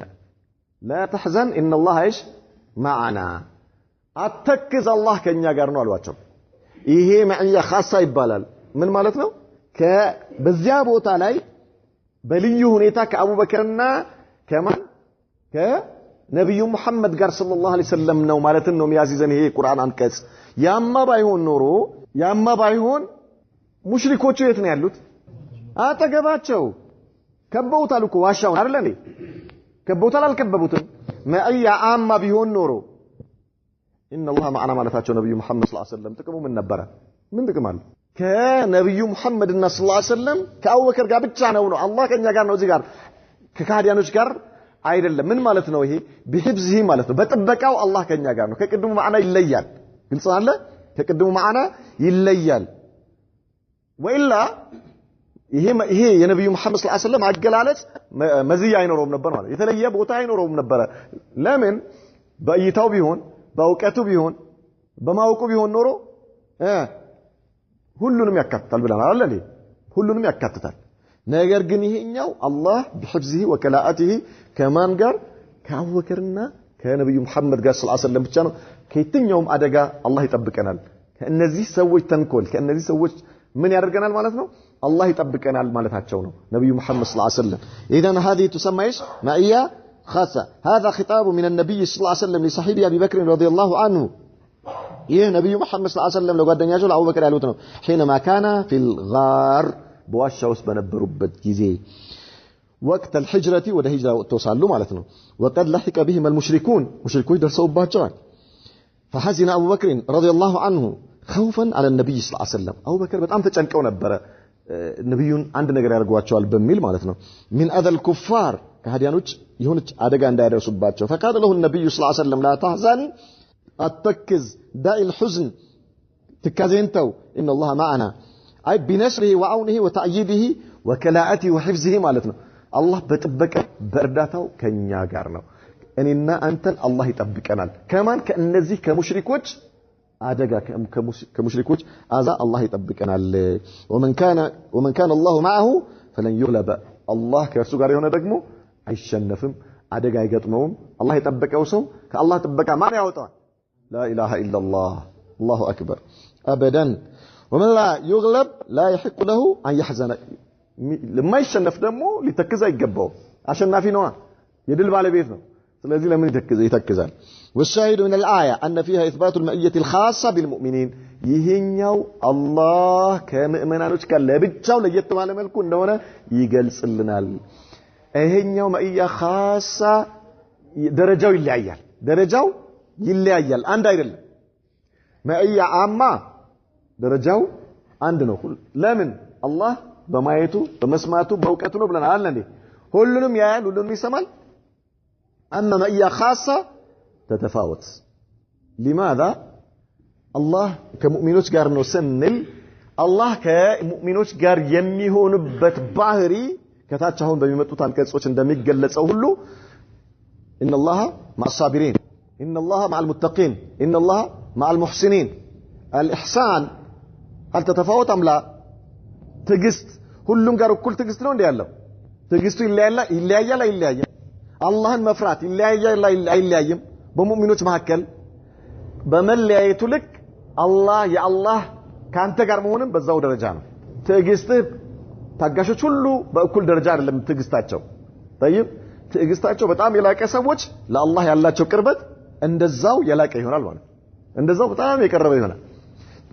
لا تحزن ان الله ايش معنا አተክዝ አላህ ከኛ ጋር ነው አሏቸው ይሄ ማዕያ ኻሳ ይባላል ምን ማለት ነው በዚያ ቦታ ላይ በልዩ ሁኔታ ከአቡበከርና ከማን ከነብዩ መሐመድ ጋር ሰለላሁ ዐለይሂ ወሰለም ነው ማለትን ነው የሚያዝዘን ይሄ ቁርአን አንቀጽ ያማ ባይሆን ሙሽሪኮቹ የት ነው ያሉት አጠገባቸው ከበውታል እኮ ዋሻውን አይደል እንዴ ከበውታል አልከበቡትም ማዕያ አማ ቢሆን ኖሮ ان الله معنا ማለታቸው ነብዩ መሐመድ ሰለላሁ ዐለይሂ ወሰለም ጥቅሙ ምን ነበር ምን ጥቅም አለ ከነብዩ መሐመድና ሰለላሁ ዐለይሂ ወሰለም ከአቡበከር ጋር ብቻ ነው አላህ ከኛ ጋር ነው እዚህ ጋር ከካህዲያኖች ጋር አይደለም ምን ማለት ነው ይሄ بحفظه ማለት ነው በጥበቃው አላህ ከኛ ጋር ነው ከቅድሙ ማዕና ይለያል ግልጽ አለ ከቅድሙ ማዕና ይለያል ወኢላ ይሄ የነብዩ መሐመድ ሰለላሁ ዐለይሂ ወሰለም አገላለጽ መዝያ አይኖርም ነበር ማለት የተለየ ቦታ አይኖርም ነበር ለምን በእይታው ቢሆን በእውቀቱ ቢሆን በማወቁ ቢሆን ኖሮ ሁሉንም ያካትታል ብለናል አይደል ሁሉንም ያካትታል ነገር ግን ይሄኛው አላህ بحفظه وكلاءته ከማን ጋር ከአቡበከርና ከነብዩ መሐመድ ጋር ሰለላሁ ዐለይሂ ወሰለም ብቻ ነው ከየትኛውም አደጋ አላህ ይጠብቀናል ከእነዚህ ሰዎች ተንኮል ከእነዚህ ሰዎች ምን ያደርገናል ማለት ነው አላህ ይጠብቀናል ማለታቸው ነው ነብዩ መሐመድ ሰለላሁ ዐለይሂ ወሰለም اذا هذه تسمى ايش معيه خاصه هذا خطاب من النبي صلى الله عليه وسلم لصاحبه ابي بكر رضي الله عنه ይህ ነብዩ መሐመድ ሰለላሁ ዐለይሂ ወሰለም ለጓደኛቸው ለአቡበከር ያሉት ነው حينما كان في الغار በዋሻ ውስጥ በነበሩበት ጊዜ وقت الهجرة ወደ ሂጅራ ወጥተዋል ማለት ነው وقد لحق بهم المشركون ሙሽሪኮች ደርሰውባቸዋል فحزن ابو بكر رضي الله عنه خوفا على النبي صلى الله عليه وسلم አቡበከር በጣም ተጨንቀው ነበር ነብዩን አንድ ነገር ያርጓቸዋል በሚል ማለት ነው من اذى الكفار ከሃዲያኖች የሆነች አደጋ እንዳይደርሱባቸው فقال له النبي صلى الله عليه وسلم لا تحزن اتكز داء الحزن تكازنتو ان الله معنا اي بنصره وعونه وتأييده وكلاءته وحفظه ማለት ነው አላህ በጥበቀ በእርዳታው ከኛ ጋር ነው እኔና አንተን አላህ ይጠብቀናል ከማን ከእነዚህ ከሙሽሪኮች አደጋ ከሙሽሪኮች አዛ አላህ ይጠብቀናል ومن كان الله معه فلن يغلب الله ከእርሱ ጋር የሆነ ደግሞ አይሸነፍም አደጋ አይገጥመውም አላህ ይጠብቀው ሰው ከአላህ ጥበቃ ማን ያወጣዋል لا اله الا الله الله اكبر ابدا ومن لا يغلب لا يحق له ان يحزن لما يشنف ደግሞ ሊተክዝ አይገባው አሸናፊ ነው የድል ባለቤት ነው ስለዚህ ለምን ይተክዛል والشاهد من الايه ان فيها اثبات المئيه الخاصه بالمؤمنين ይሄኛው አላህ ከሙእሚናኖች ጋር ለብቻው ለየት ባለ መልኩ እንደሆነ ይገልጽልናል ይሄኛው መእያ ኻሳ ደረጃው ይለያያል አንድ አይደለም መእያ አማ ደረጃው አንድ ነው ለምን አላህ በማየቱ በመስማቱ በእውቀቱ ነው ብለናል እንዴ ሁሉንም ያያል ሁሉንም ይሰማል اما مئيه خاصه تتفاوت لماذا الله ከሙእሚኖች ጋር ነው ስንል አላህ ከሙእሚኖች ጋር የሚሆንበት ባህሪ ከታች አሁን በሚመጡት አንቀጾች እንደሚገለጸው ሁሉ ان الله مع الصابرين ان الله مع المتقين ان الله مع المحسنين الاحسان هل تتفاوت ام لا ትግስት ሁሉም ጋር እኩል ትግስት ነው እንዴ ያለው ትግስቱ ይለያያል አላህን መፍራት ይለያያል አይለያይም በሙእሚኖች መካከል በመለያየቱ ልክ አላህ የአላህ ካንተ ጋር መሆንም በዛው ደረጃ ነው ትዕግስትህ ታጋሾች ሁሉ በእኩል ደረጃ አይደለም ትዕግስታቸው طيب ትዕግስታቸው በጣም የላቀ ሰዎች ለአላህ ያላቸው ቅርበት እንደዛው የላቀ ይሆናል ማለት እንደዛው በጣም የቀረበ ይሆናል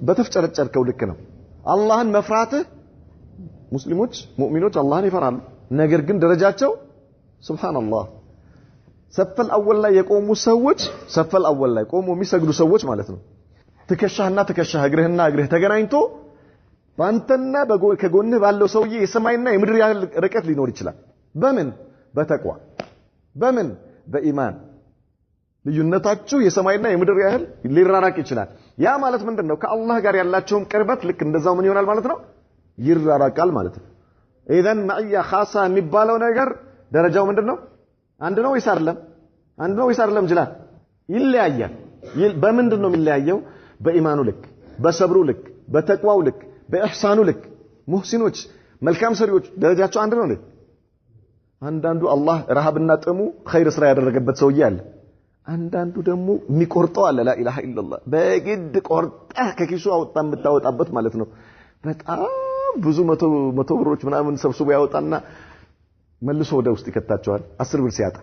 በተፍጨረጨርከው ልክ ነው አላህን መፍራትህ ሙስሊሞች ሙእሚኖች አላህን ይፈራሉ ነገር ግን ደረጃቸው ሱብሃንአላህ ሰፈል አወል ላይ የቆሙ ሰዎች ሰፈል አወል ላይ ቆሙ የሚሰግዱ ሰዎች ማለት ነው ትከሻህና ትከሻህ እግርህና እግርህ ተገናኝቶ ባንተና ከጎንህ ባለው ሰውዬ የሰማይና የምድር ያህል ርቀት ሊኖር ይችላል በምን በተቅዋ በምን በኢማን ልዩነታችሁ የሰማይና የምድር ያህል ሊራራቅ ይችላል ያ ማለት ምንድነው ከአላህ ጋር ያላችሁም ቅርበት ልክ እንደዛው ምን ይሆናል ማለት ነው ይራራቃል ማለት ነው ኢዘን ማዕያ ኻሳ የሚባለው ነገር ደረጃው ምንድነው አንድ ነው ወይስ አይደለም አንድ ነው ወይስ አይደለም ጅላል ይለያያል በምንድነው የሚለያየው በኢማኑ ልክ በሰብሩ ልክ በተቅዋው ልክ በኢህሳኑ ልክ ሙህሲኖች መልካም ሰሪዎች ደረጃቸው አንድ ነው አንዳንዱ አላህ ረሃብና ጥሙ ኸይር ስራ ያደረገበት ሰውዬ አለ አንዳንዱ ደግሞ የሚቆርጠው አለ ላ ኢላሃ ኢላላህ በግድ ቆርጠህ ከኪሱ አውጣ የምታወጣበት ማለት ነው በጣም ብዙ መቶ ብሮች ምናምን ሰብስቦ ያወጣና መልሶ ወደ ውስጥ ይከታቸዋል 10 ብር ሲያጣ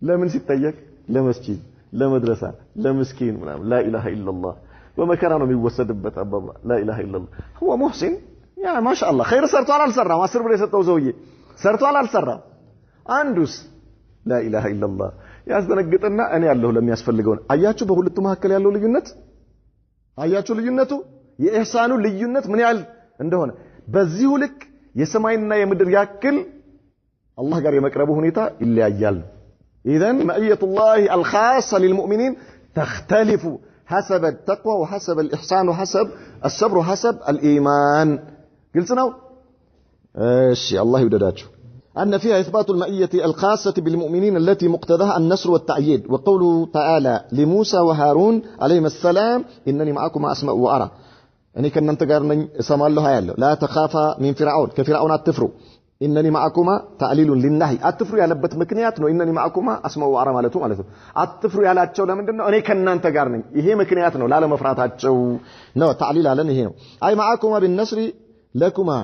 ለምን ሲጠየቅ ለመስጂድ ለመድረሳ ለምስኪን ምናምን ላ ኢላሃ ኢላላህ በመከራ ነው የሚወሰድበት አባባ ላ ኢላሃ ኢላላህ هو محسن ያ ማሻአላህ ኸይር ሰርቷል አልሰራም 10 ብር የሰጠው ሰውዬ ሰርቷል አልሰራም አንዱስ ላ ኢላሃ ኢላላህ ያስደነግጥና እኔ ያለሁ ለሚያስፈልገው አያችሁ በሁለቱ መካከል ያለው ልዩነት አያችሁ ልዩነቱ የኢህሳኑ ልዩነት ምን ያህል እንደሆነ በዚሁ ልክ የሰማይና የምድር ያክል አላህ ጋር የመቅረቡ ሁኔታ ይለያያል اذا معيه الله الخاصه للمؤمنين تختلف حسب التقوى وحسب الاحسان وحسب الصبر وحسب الايمان قلتنا ايش الله يودداችሁ أن فيها إثبات المعية الخاصة بالمؤمنين التي مقتضاها النصر والتأييد وقوله تعالى لموسى وهارون عليهما السلام إنني معكم أسمع وأرى أني كان ننتقارني سمع الله يالله لا تخافا من فرعون كفرعون أتفروا إنني معكما تعليل للنهي أتفروا يا لبت مكنياتنا إنني معكما أسمع وأرى مالتو أتفروا يا لا تشو لمن دمنا أني كان ننتقارني إيه مكنياتنا لا مفراتات تشو نو تعليل على نهي أي معكما بالنصر لكما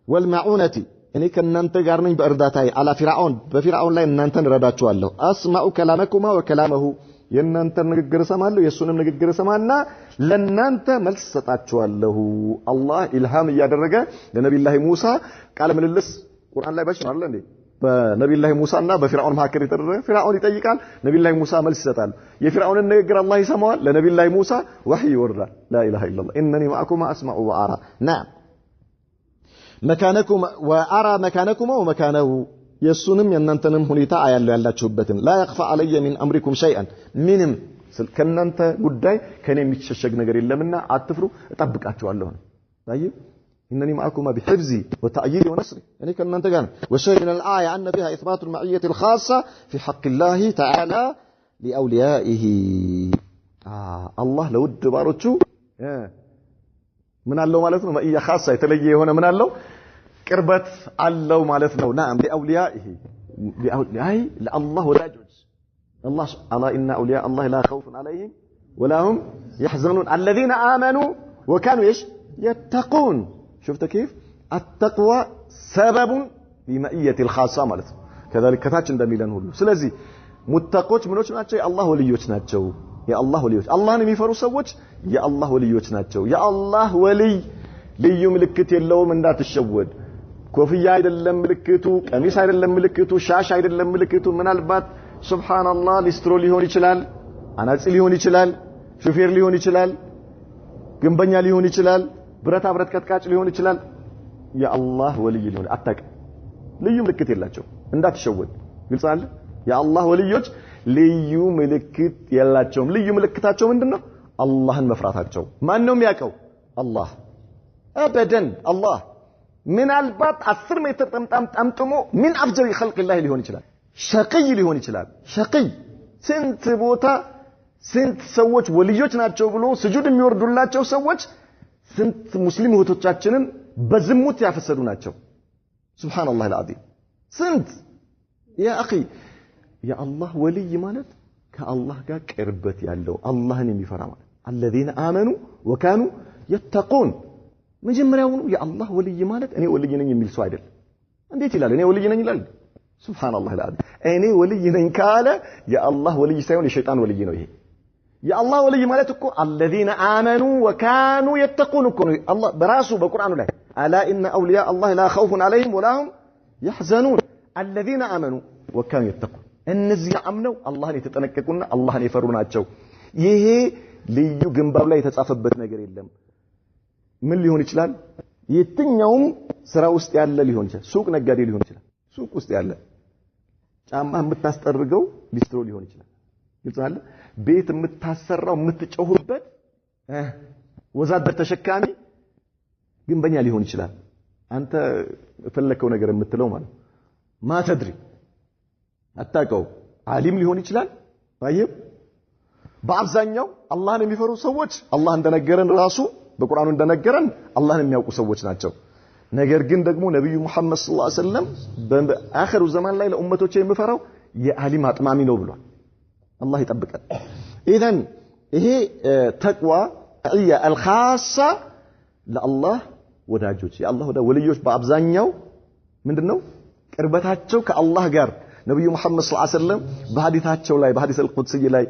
والمعونة እኔ ከናንተ ጋር ነኝ በእርዳታዬ አላ ፊርዓውን በፊርዓውን ላይ እናንተን ረዳችኋለሁ አስማዑ ከላመኩማ ወከላመሁ የናንተን ንግግር ሰማለሁ የሱንም ንግግር ሰማና ለናንተ መልስ ሰጣችኋለሁ አላህ ኢልሃም ያደረገ ለነብዩላህ ሙሳ ቃል ምልልስ ቁርአን ላይ ባሽ ነው አይደል እንዴ በነብዩላህ ሙሳና በፊርዓውን መካከል የተደረገ ፊርዓውን ይጠይቃል ነብዩላህ ሙሳ መልስ ይሰጣል የፊርዓውን ንግግር አላህ ይሰማዋል ለነብዩላህ ሙሳ ወህይ ይወርዳል ላ ኢላሃ ኢላላህ ኢነኒ ማአኩማ አስማዑ ወአራ ናም مكانكم وأرى مكانكم ومكانه يسونم يننتنم هنيتا አያለው ያላችሁበትን لا يخفى علي من أمركم شيئا ምንም ከናንተ ጉዳይ ከኔ የሚሸሸግ ነገር የለምና አትፍሩ እጠብቃችኋለሁ طيب إنني معكم بحفظي وتأييدي ونصري يعني كنانت ጋር وشيء من الآية أن فيها إثبات المعية الخاصة في حق الله تعالى لأوليائه الله لود ባሮቹ ምን አለው ማለት ነው ማእያ ኻሳ የተለየ የሆነ ምን አለው ቅርበት አለው ማለት ነው ናም ለአውሊያኢሂ ለአውሊያኢ ለአላህ ወዳጆች الله الا ان اولياء الله لا خوف عليهم ولا هم يحزنون الذين امنوا وكانوا ايش يتقون شفت كيف التقوى سبب لمعيه الخاصه ማለት كذلك ከታች እንደሚለን ሁሉ ስለዚህ ሙተቆች ምኖች ናቸው የአላህ ወልዮች ናቸው የአላህ ወልዮች አላህን የሚፈሩ ሰዎች የአላህ ወልዮች ናቸው የአላህ ወልይ ልዩ ምልክት የለውም እንዳትሸወድ ኮፍያ አይደለም ምልክቱ ቀሚስ አይደለም ምልክቱ ሻሽ አይደለም ምልክቱ ምናልባት ሱብሃንአላህ ሊስትሮ ሊሆን ይችላል አናጺ ሊሆን ይችላል ሹፌር ሊሆን ይችላል ግንበኛ ሊሆን ይችላል ብረታ ብረት ቀጥቃጭ ሊሆን ይችላል የአላህ ወልይ ሊሆን አታውቅ ልዩ ምልክት የላቸው እንዳትሸወድ ግልጽ አለ የአላህ ወልዮች ልዩ ምልክት የላቸውም ልዩ ምልክታቸው ምንድነው አላህን መፍራታቸው ማን ነው የሚያውቀው አላህ አበደን አላህ ምናልባት 10 ሜትር ጠምጥሞ ምን አፍጀሪ خلق ሊሆን ይችላል ሸቂይ ሊሆን ይችላል ሸቂይ ስንት ቦታ ስንት ሰዎች ወልዮች ናቸው ብሎ ስጁድ የሚወርዱላቸው ሰዎች ስንት ሙስሊም እህቶቻችንን በዝሙት ያፈሰዱ ናቸው ሱብሃንአላህ አልዓዚም ስንት ያ اخي የአላህ ወልይ ማለት ከአላህ ጋር ቅርበት ያለው አላህን የሚፈራ ማለት الذين آمنوا وكانوا يتقون መጀመሪያውኑ የአላህ ወልይ ማለት እኔ ወልይ ነኝ የሚል ሰው አይደለም እንዴት ይላል እኔ ወልይ ነኝ ይላል ሱብሃንአላህ العظيم እኔ ወልይ ነኝ ካለ የአላህ ወልይ ሳይሆን የሸይጣን ወልይ ነው ይሄ የአላህ ወልይ ማለት እኮ الذين آمنوا وكانوا يتقون እኮ ነው አላህ በራሱ በቁርአኑ ላይ ألا إن أولياء الله لا خوف عليهم ولا هم يحزنون الذين آمنوا وكانوا يتقون እነዚህ አምነው አላህን የተጠነቀቁና አላህን የፈሩ ናቸው ይሄ ልዩ ግንባር ላይ የተጻፈበት ነገር የለም ምን ሊሆን ይችላል የትኛውም ስራ ውስጥ ያለ ሊሆን ይችላል ሱቅ ነጋዴ ሊሆን ይችላል ሱቅ ውስጥ ያለ ጫማ የምታስጠርገው ሊስትሮ ሊሆን ይችላል ይልጻለ ቤት የምታሰራው የምትጨውበት ወዛደር ተሸካሚ ግንበኛ ሊሆን ይችላል አንተ ፈለከው ነገር የምትለው ማለት ማተድሪ አታውቀው ዓሊም ሊሆን ይችላል طيب በአብዛኛው አላህን የሚፈሩ ሰዎች አላህ እንደነገረን ራሱ በቁርአኑ እንደነገረን አላህን የሚያውቁ ሰዎች ናቸው ነገር ግን ደግሞ ነብዩ መሐመድ ሰለላሁ ዐለይሂ ወሰለም በአኺሩ ዘመን ላይ ለኡመቶቼ የሚፈራው የዓሊም አጥማሚ ነው ብሏል አላህ ይጠብቀን ኢዘን ይሄ ተቅዋ الخاصه ለአላህ ወዳጆች የአላህ ወልዮች በአብዛኛው ምንድነው ቅርበታቸው ከአላህ ጋር ነብዩ መሐመድ ሰለላሁ ዐለይሂ ወሰለም በሐዲታቸው ላይ በሐዲስ القدسي ላይ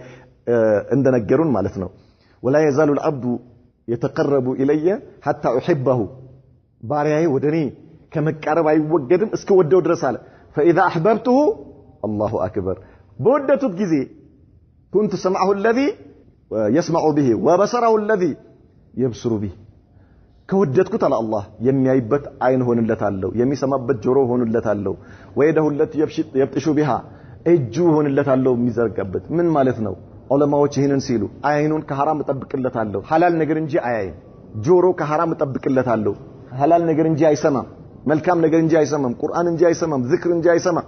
እንደነገሩን ማለት ነው ولا يزال العبد يتقرب الي حتى احبه ባሪያዬ ወደኔ ከመቀረብ አይወገድም እስከ ወደው ድረስ አለ فاذا احببته الله اكبر በወደቱት ጊዜ كنت سمعه الذي يسمع به وبصره الذي يبصر به ከወደድኩት አለ አላህ የሚያይበት አይን ሆንለታለሁ የሚሰማበት ጆሮ ሆንለታለሁ ወይደሁ التي يبطش بها እጁ ሆንለታለሁ የሚዘርጋበት ምን ማለት ነው ዑለማዎች ይሄንን ሲሉ አይኑን ከሐራም ተጠብቅለታለሁ ሐላል ነገር እንጂ አያይም ጆሮ ከሐራም ተጠብቅለታለሁ ሐላል ነገር እንጂ አይሰማም መልካም ነገር እንጂ አይሰማም ቁርአን እንጂ አይሰማም ዚክር እንጂ አይሰማም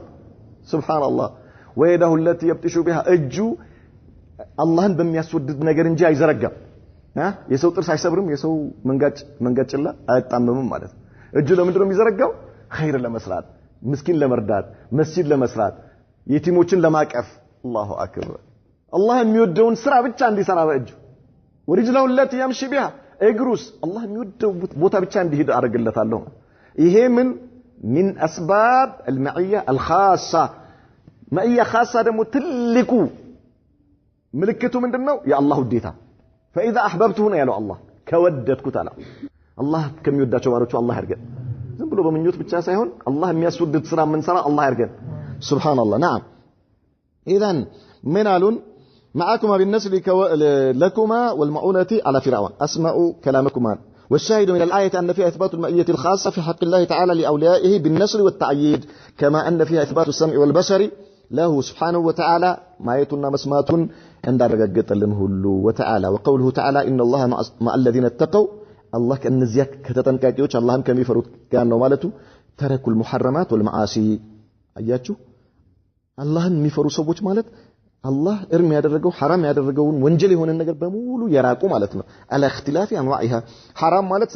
ሱብሃንአላህ ወይደሁ التي يبطش بها እጁ አላህን በሚያስወድድ ነገር እንጂ አይዘረጋም የሰው ጥርስ አይሰብርም የሰው መንጋጭላ አይጣመምም ማለት እጁ ለምንድነው የሚዘረጋው ኸይር ለመስራት ምስኪን ለመርዳት መስጂድ ለመስራት የቲሞችን ለማቀፍ አላሁ አክበር አላህ የሚወደውን ስራ ብቻ እንዲሰራ በእጁ ወሪጅላው التي يمشي بها እግሩስ አላህ የሚወደው ቦታ ብቻ እንዲሄድ አደርግለታለሁ ይሄ من اسباب المعيه الخاصه معيه خاصه ደግሞ ትልቁ ምልክቱ ምንድነው የአላህ ውዴታ فاذا احببته يا الله ከወደድኩት አለ አላህ ከሚወዳቸው ባሮቹ አላህ ያርገን ዝም ብሎ በመኞት ብቻ ሳይሆን አላህ የሚያስወድድ ስራ ምንሰራ አላህ ያርገን سبحان الله نعم اذا منال معكما بالنسل لكما والمعونة على فرعون اسمع كلامكما والشاهد من الآية أن فيها إثبات المعية الخاصة في حق الله تعالى لأوليائه بالنصر والتعييد كما أن فيها إثبات السمع والبصر له سبحانه وتعالى معيتنا مسمات عند رجعت لنهل وتعالى وقوله تعالى إن الله مع الذين اتقوا الله كأن زيك كتتنكاكيوش اللهم كم يفرط كأنه مالته تركوا المحرمات والمعاصي أياتشو اللهم يفرط صبوش مالت الله ارمي ያደረገው حرام ያደረገውን ወንጀል የሆነ ነገር በሙሉ የራቁ ማለት ነው على اختلاف انواعها حرام ማለት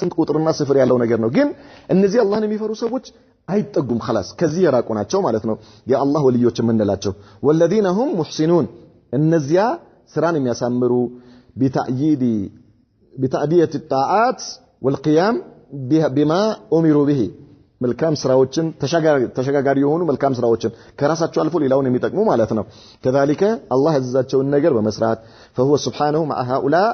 ስንት ቁጥርና ስፍር ያለው ነገር ነው ግን እነዚህ አላህን የሚፈሩ ሰዎች አይጠጉም خلاص ከዚህ የራቁ ናቸው ማለት ነው የአላህ ወልዮች የምንላቸው والذين هم محسنون እነዚያ ስራን የሚያሳምሩ بتأدية الطاعات والقيام بما أمروا به መልካም ስራዎችን ተሸጋጋሪ የሆኑ መልካም ስራዎችን ከራሳቸው አልፎ ሌላውን የሚጠቅሙ ማለት ነው كذلك الله ያዘዛቸውን ነገር በመስራት فهو سبحانه مع هؤلاء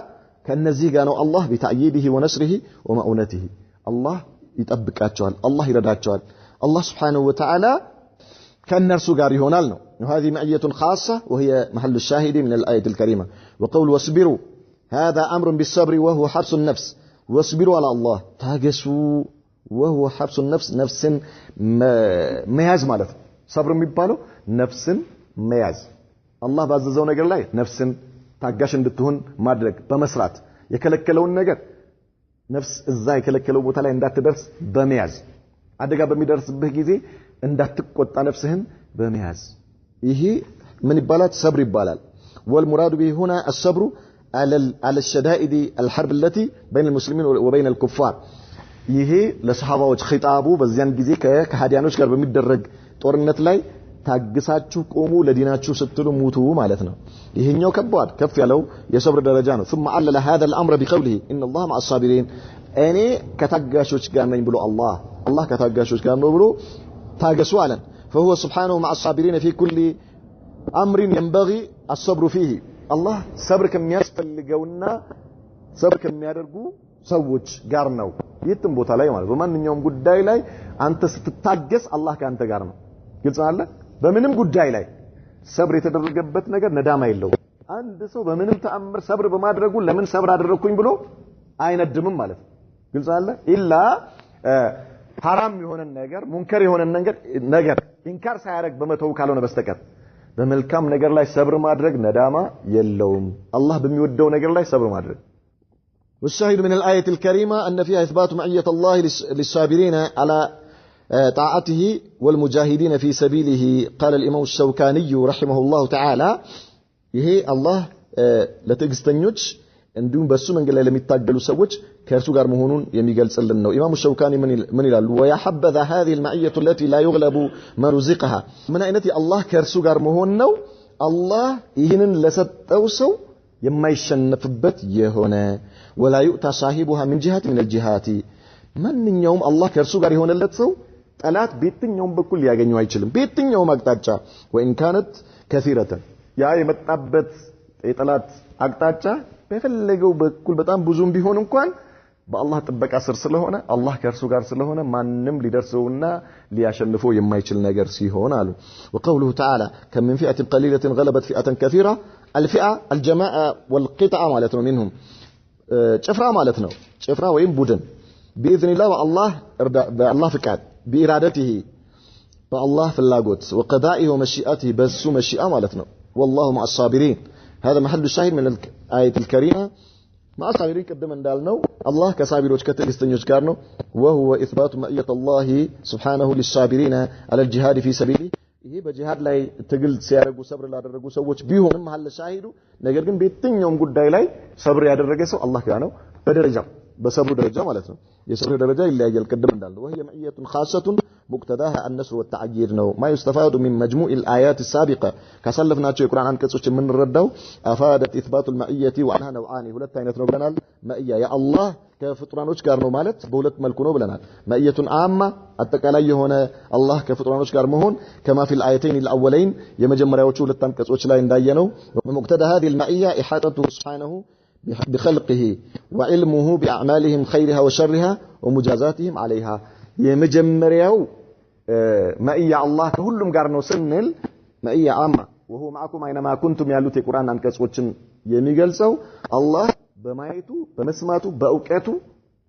ከነዚህ ጋር ነው አላህ بتأييده ونصره ومعونته الله ይጠብቃቸዋል الله ይረዳቸዋል الله سبحانه وتعالى ከነርሱ ጋር ይሆናል ነው هذه معية خاصة وهي محل الشاهد من الآية الكريمة وقول واصبروا هذا أمر بالصبر وهو حبس النفس واصبروا على الله ታገሱ وهو حبس النفس نفس مياز ማለት صبر የሚባለው ነፍስን መያዝ አላህ ባዘዘው ነገር ላይ ነፍስን ታጋሽ እንድትሆን ማድረግ በመስራት የከለከለውን ነገር ነፍስ እዛ የከለከለው ቦታ ላይ እንዳትደርስ በመያዝ አደጋ በሚደርስብህ ጊዜ እንዳትቆጣ ነፍስህን በመያዝ ይሄ ምን ይባላል ሰብር ይባላል والمراد به هنا الصبر على الشدائد الحرب التي بين المسلمين وبين الكفار ይሄ ለሰሃባዎች ኺጣቡ በዚያን ጊዜ ከሃዲያኖች ጋር በሚደረግ ጦርነት ላይ ታግሳችሁ ቆሙ ለዲናችሁ ስትሉ ሙቱ ማለት ነው ይሄኛው ከባድ ከፍ ያለው የሰብር ደረጃ ነው ثم علل هذا الامر بقوله ان الله مع الصابرين እኔ ከታጋሾች ጋር ነኝ ብሎ አላህ ከታጋሾች ጋር ነው ብሎ ታገሱ አለን فهو سبحانه مع الصابرين في كل امر ينبغي الصبر فيه الله ሰብር ከሚያስፈልገውና ሰብር ከሚያደርጉ ሰዎች ጋር ነው የትም ቦታ ላይ ማለት በማንኛውም ጉዳይ ላይ አንተ ስትታገስ አላህ ካንተ ጋር ነው ግልጽ አለ በምንም ጉዳይ ላይ ሰብር የተደረገበት ነገር ነዳማ የለው አንድ ሰው በምንም ተአምር ሰብር በማድረጉ ለምን ሰብር አደረኩኝ ብሎ አይነድምም ማለት ግልጽ አለ ኢላ ሐራም የሆነ ነገር ሙንከር የሆነ ነገር ኢንካር ሳያደርግ በመተው ካልሆነ በስተቀር በመልካም ነገር ላይ ሰብር ማድረግ ነዳማ የለውም አላህ በሚወደው ነገር ላይ ሰብር ማድረግ والشاهد من الآية الكريمة أن فيها إثبات معية الله للصابرين على طاعته والمجاهدين في سبيله قال الإمام الشوكاني رحمه الله تعالى ይሄ አላህ ለትዕግስተኞች እንዲሁም በሱ መንገድ ላይ ለሚታገሉ ሰዎች ከእርሱ ጋር መሆኑን የሚገልጽልን ነው ኢማሙ ሸውካኒ ምን ይላሉ ويحبذ هذه المعية التي لا يغلب من رزقها ምን አይነት የአላህ ከእርሱ ጋር መሆን ነው አላህ ይህንን ለሰጠው ሰው የማይሸነፍበት የሆነ ولا يؤتى صاحبها من جهة من الجهات ማንኛውም አላህ ከእርሱ ጋር የሆነለት ሰው ጠላት በየትኛውም በኩል ሊያገኘው አይችልም በየትኛውም አቅጣጫ وإن كانت كثيرة ያ የመጣበት የጠላት አቅጣጫ በፈለገው በኩል በጣም ብዙም ቢሆን እንኳን በአላህ ጥበቃ ስር ስለሆነ አላህ ከእርሱ ጋር ስለሆነ ማንንም ሊደርሰውና ሊያሸንፈው የማይችል ነገር ሲሆን አሉ وقوله تعالى كم من فئة قليلة غلبت فئة كثيرة الفئة الجماعة والقطعة ማለት ነው منهم ጭፍራ ማለት ነው ጭፍራ ወይም ቡድን باذن الله بالله فقاد بإرادته بالله ፍላጎት وقضائه ومشيئته بس مشيئة ማለት ነው والله مع الصابرين هذا محل الشاهد من الآية الكريمة مع الصابرين قدم እንዳልነው الله ከሳቢሮች ከትዕግስተኞች ጋር ነው وهو إثبات معية الله سبحانه للصابرين على الجهاد في سبيله ይሄ በጂሃድ ላይ ትግል ሲያደርጉ ሰብር ላደረጉ ሰዎች ቢሆንም محل الشاهد ነገር ግን በየትኛውም ጉዳይ ላይ ሰብር ያደረገ ሰው አላህ ጋር ነው በደረጃው በሰብሩ ደረጃ ማለት ነው የሰብሩ ደረጃ ይለያያል ቅድም እንዳልነው وهي معية خاصة مقتضاها النصر والتعيير ነው ما يستفاد من مجموع الآيات السابقة ካሳለፍናቸው የቁርአን አንቀጾች የምንረዳው أفادت إثبات المعية وعنها نوعان ሁለት አይነት ነው ብለናል ማእያ ያ አላህ ከፍጡራኖች ጋር ነው ማለት በሁለት መልኩ ነው ብለናል ማእየቱን አማ አጠቃላይ የሆነ አላህ ከፍጡራኖች ጋር መሆን كما في الآيتين الأولين የመጀመሪያዎቹ ሁለት አንቀጾች ላይ እንዳየነው ومقتضى هذه المعية إحاطته سبحانه بخلقه وعلمه بأعمالهم خيرها وشرها ومجازاتهم عليها የመጀመሪያው ማእያ አላህ ከሁሉም ጋር ነው ስንል ማእያ አማ وهو معكم اينما كنتم ያሉት የቁርአን አንቀጾችን የሚገልጸው አላህ በማየቱ በመስማቱ በእውቀቱ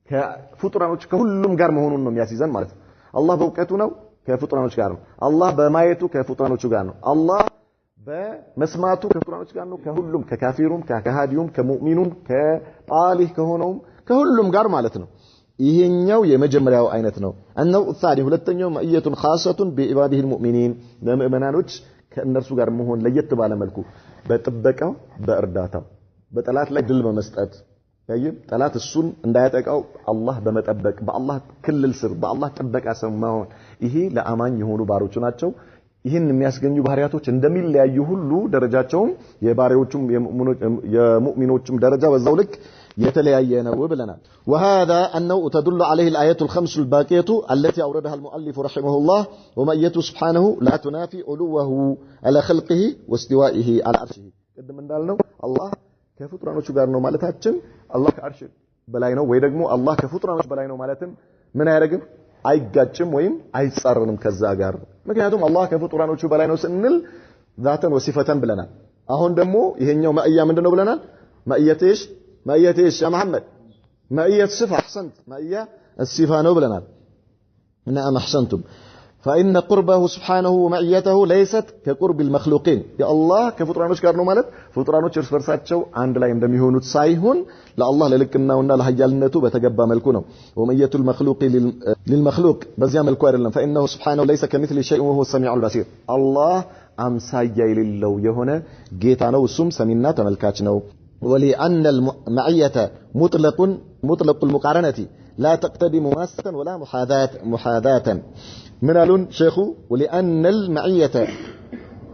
ከፍጡራኖች ከሁሉም ጋር መሆኑን ነው የሚያስይዘን ማለት ነው አላህ በእውቀቱ ነው ከፍጡራኖች ጋር ነው አላህ በማየቱ ከፍጡራኖቹ ጋር ነው አላህ በመስማቱ ከፍጡራኖች ጋር ነው ከሁሉም ከካፊሩም ከካሃዲዩም ከሙእሚኑም ከጣሊህ ከሆነውም ከሁሉም ጋር ማለት ነው ይሄኛው የመጀመሪያው አይነት ነው አንው الثاني ሁለተኛው ማእየቱን خاصة بعباده المؤمنين ለምእመናኖች ከእነርሱ ጋር መሆን ለየት ባለ መልኩ በጥበቃው በእርዳታው በጠላት ላይ ድል በመስጠት ያይም ጠላት እሱን እንዳያጠቃው አላህ በመጠበቅ በአላህ ክልል ስር በአላህ ጥበቃ ስር መሆን ይሄ ለአማኝ የሆኑ ባሮቹ ናቸው ይህን የሚያስገኙ ባህሪያቶች እንደሚለያዩ ሁሉ ደረጃቸውም የባሪዎቹም የሙእሚኖቹም ደረጃ በዛው ልክ የተለያየ ነው ብለናል وهذا انه تدل عليه الايات الخمس الباقيه التي اوردها المؤلف رحمه الله ومعيته سبحانه لا تنافي علوه على خلقه واستوائه على عرشه قدم እንዳልነው አላህ ከፍጡራኖቹ ጋር ነው ማለታችን አላህ ከአርሽ በላይ ነው ወይ ደግሞ አላህ ከፍጡራኖች በላይ ነው ማለትም ምን አያደርግም አይጋጭም ወይም አይጻረንም ከዛ ጋር ምክንያቱም አላህ ከፍጡራኖቹ በላይ ነው ስንል ذاتን ወሲፈተን ብለናል አሁን ደግሞ ይሄኛው ማእያ ምንድነው ብለናል ማእየቴሽ يا محمد مائية صفة أحسنت مائية الصفة ነው ብለናል نعم أحسنتم فإن قربه سبحانه ومعيته ليست كقرب المخلوقين يا الله ከፍጡራኖች ጋር ነው ማለት ፍጡራኖች እርስ በርሳቸው አንድ ላይ እንደሚሆኑት ሳይሆን ለአላህ ለልቅናውና ለኃያልነቱ በተገባ መልኩ ነው ومعية المخلوق للمخلوق በዚያ መልኩ አይደለም فإنه سبحانه ليس كمثله شيء وهو السميع البصير الله አምሳያ የሌለው የሆነ ጌታ ነው እሱም ሰሚና ተመልካች ነው ولأن المعية مطلق المقارنة لا تقتضي مماسة ولا محاذاة من قالون شيخو ولأن المعية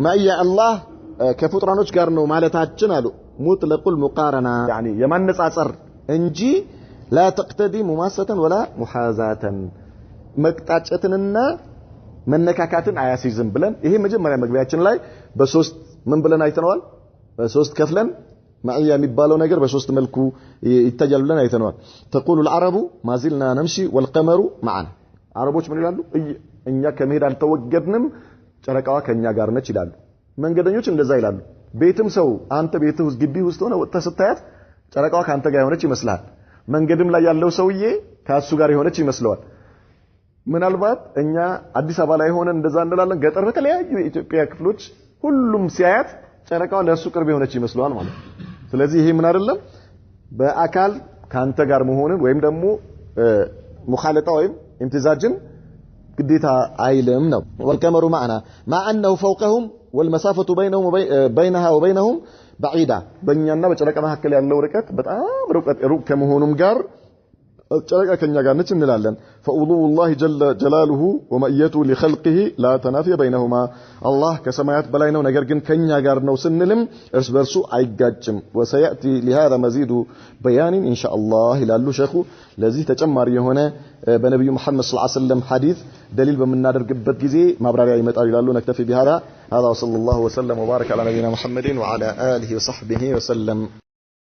معية الله كفطرانوች ጋር ነው ማለታችን አሉ مطلق المقارنة يعني የማነጻጸር እንጂ لا تقتضي مماسة ولا محاذاة መቅጣጨትንና መነካካትን አያሲዝም ብለን ይሄ መጀመሪያ መግቢያችን ላይ በሶስት ምን ብለን አይተነዋል በሶስት ከፍለን معية የሚባለው ነገር በሶስት መልኩ ይታያል ብለን አይተነዋል تقول العرب ما زلنا نمشي والقمر معنا አረቦች ምን ይላሉ እኛ ከመሄድ አልተወገድንም ጨረቃዋ ከኛ ጋር ነች ይላሉ መንገደኞች እንደዛ ይላሉ ቤትም ሰው አንተ ቤትህ ውስጥ ግቢ ውስጥ ሆነ ወጥተህ ስታያት ጨረቃዋ ካንተ ጋር የሆነች ይመስላል መንገድም ላይ ያለው ሰውዬ ካሱ ጋር የሆነች ይመስለዋል ምናልባት እኛ አዲስ አበባ ላይ ሆነን እንደዛ እንላለን ገጠር በተለያዩ የኢትዮጵያ ክፍሎች ሁሉም ሲያያት ጨረቃዋ ለሱ ቅርብ የሆነች ይመስለዋል ማለት ስለዚህ ይሄ ምን አይደለም በአካል ካንተ ጋር መሆንን ወይም ደግሞ ሙኻለጣ ወይም امتزاجን ግዴታ አይልም ነው والقمر معنا مع انه فوقهم والمسافه بينها وبينهم بعيده በእኛና በጨረቃ መካከል ያለው ርቀት በጣም ሩቅ ከመሆኑም ጋር ጨረቃ ከኛ ጋር ነች እንላለን فأولو الله جل جلاله ومئيته لخلقه لا تنافي بينهما الله كسمايات በላይ ነው ነገር ግን ከኛ ጋር ነው ስንልም እርስ በርሱ አይጋጭም وسياتي لهذا مزيد بيان ان شاء الله ይላሉ ሸኹ ለዚህ ተጨማሪ የሆነ በነብዩ መሐመድ ሰለላሁ ዐለይሂ ወሰለም ሐዲስ ደሊል በመናደርግበት ጊዜ ማብራሪያ ይመጣል ይላሉ نكتفي بهذا هذا وصلى الله وسلم وبارك على نبينا محمد وعلى اله وصحبه وسلم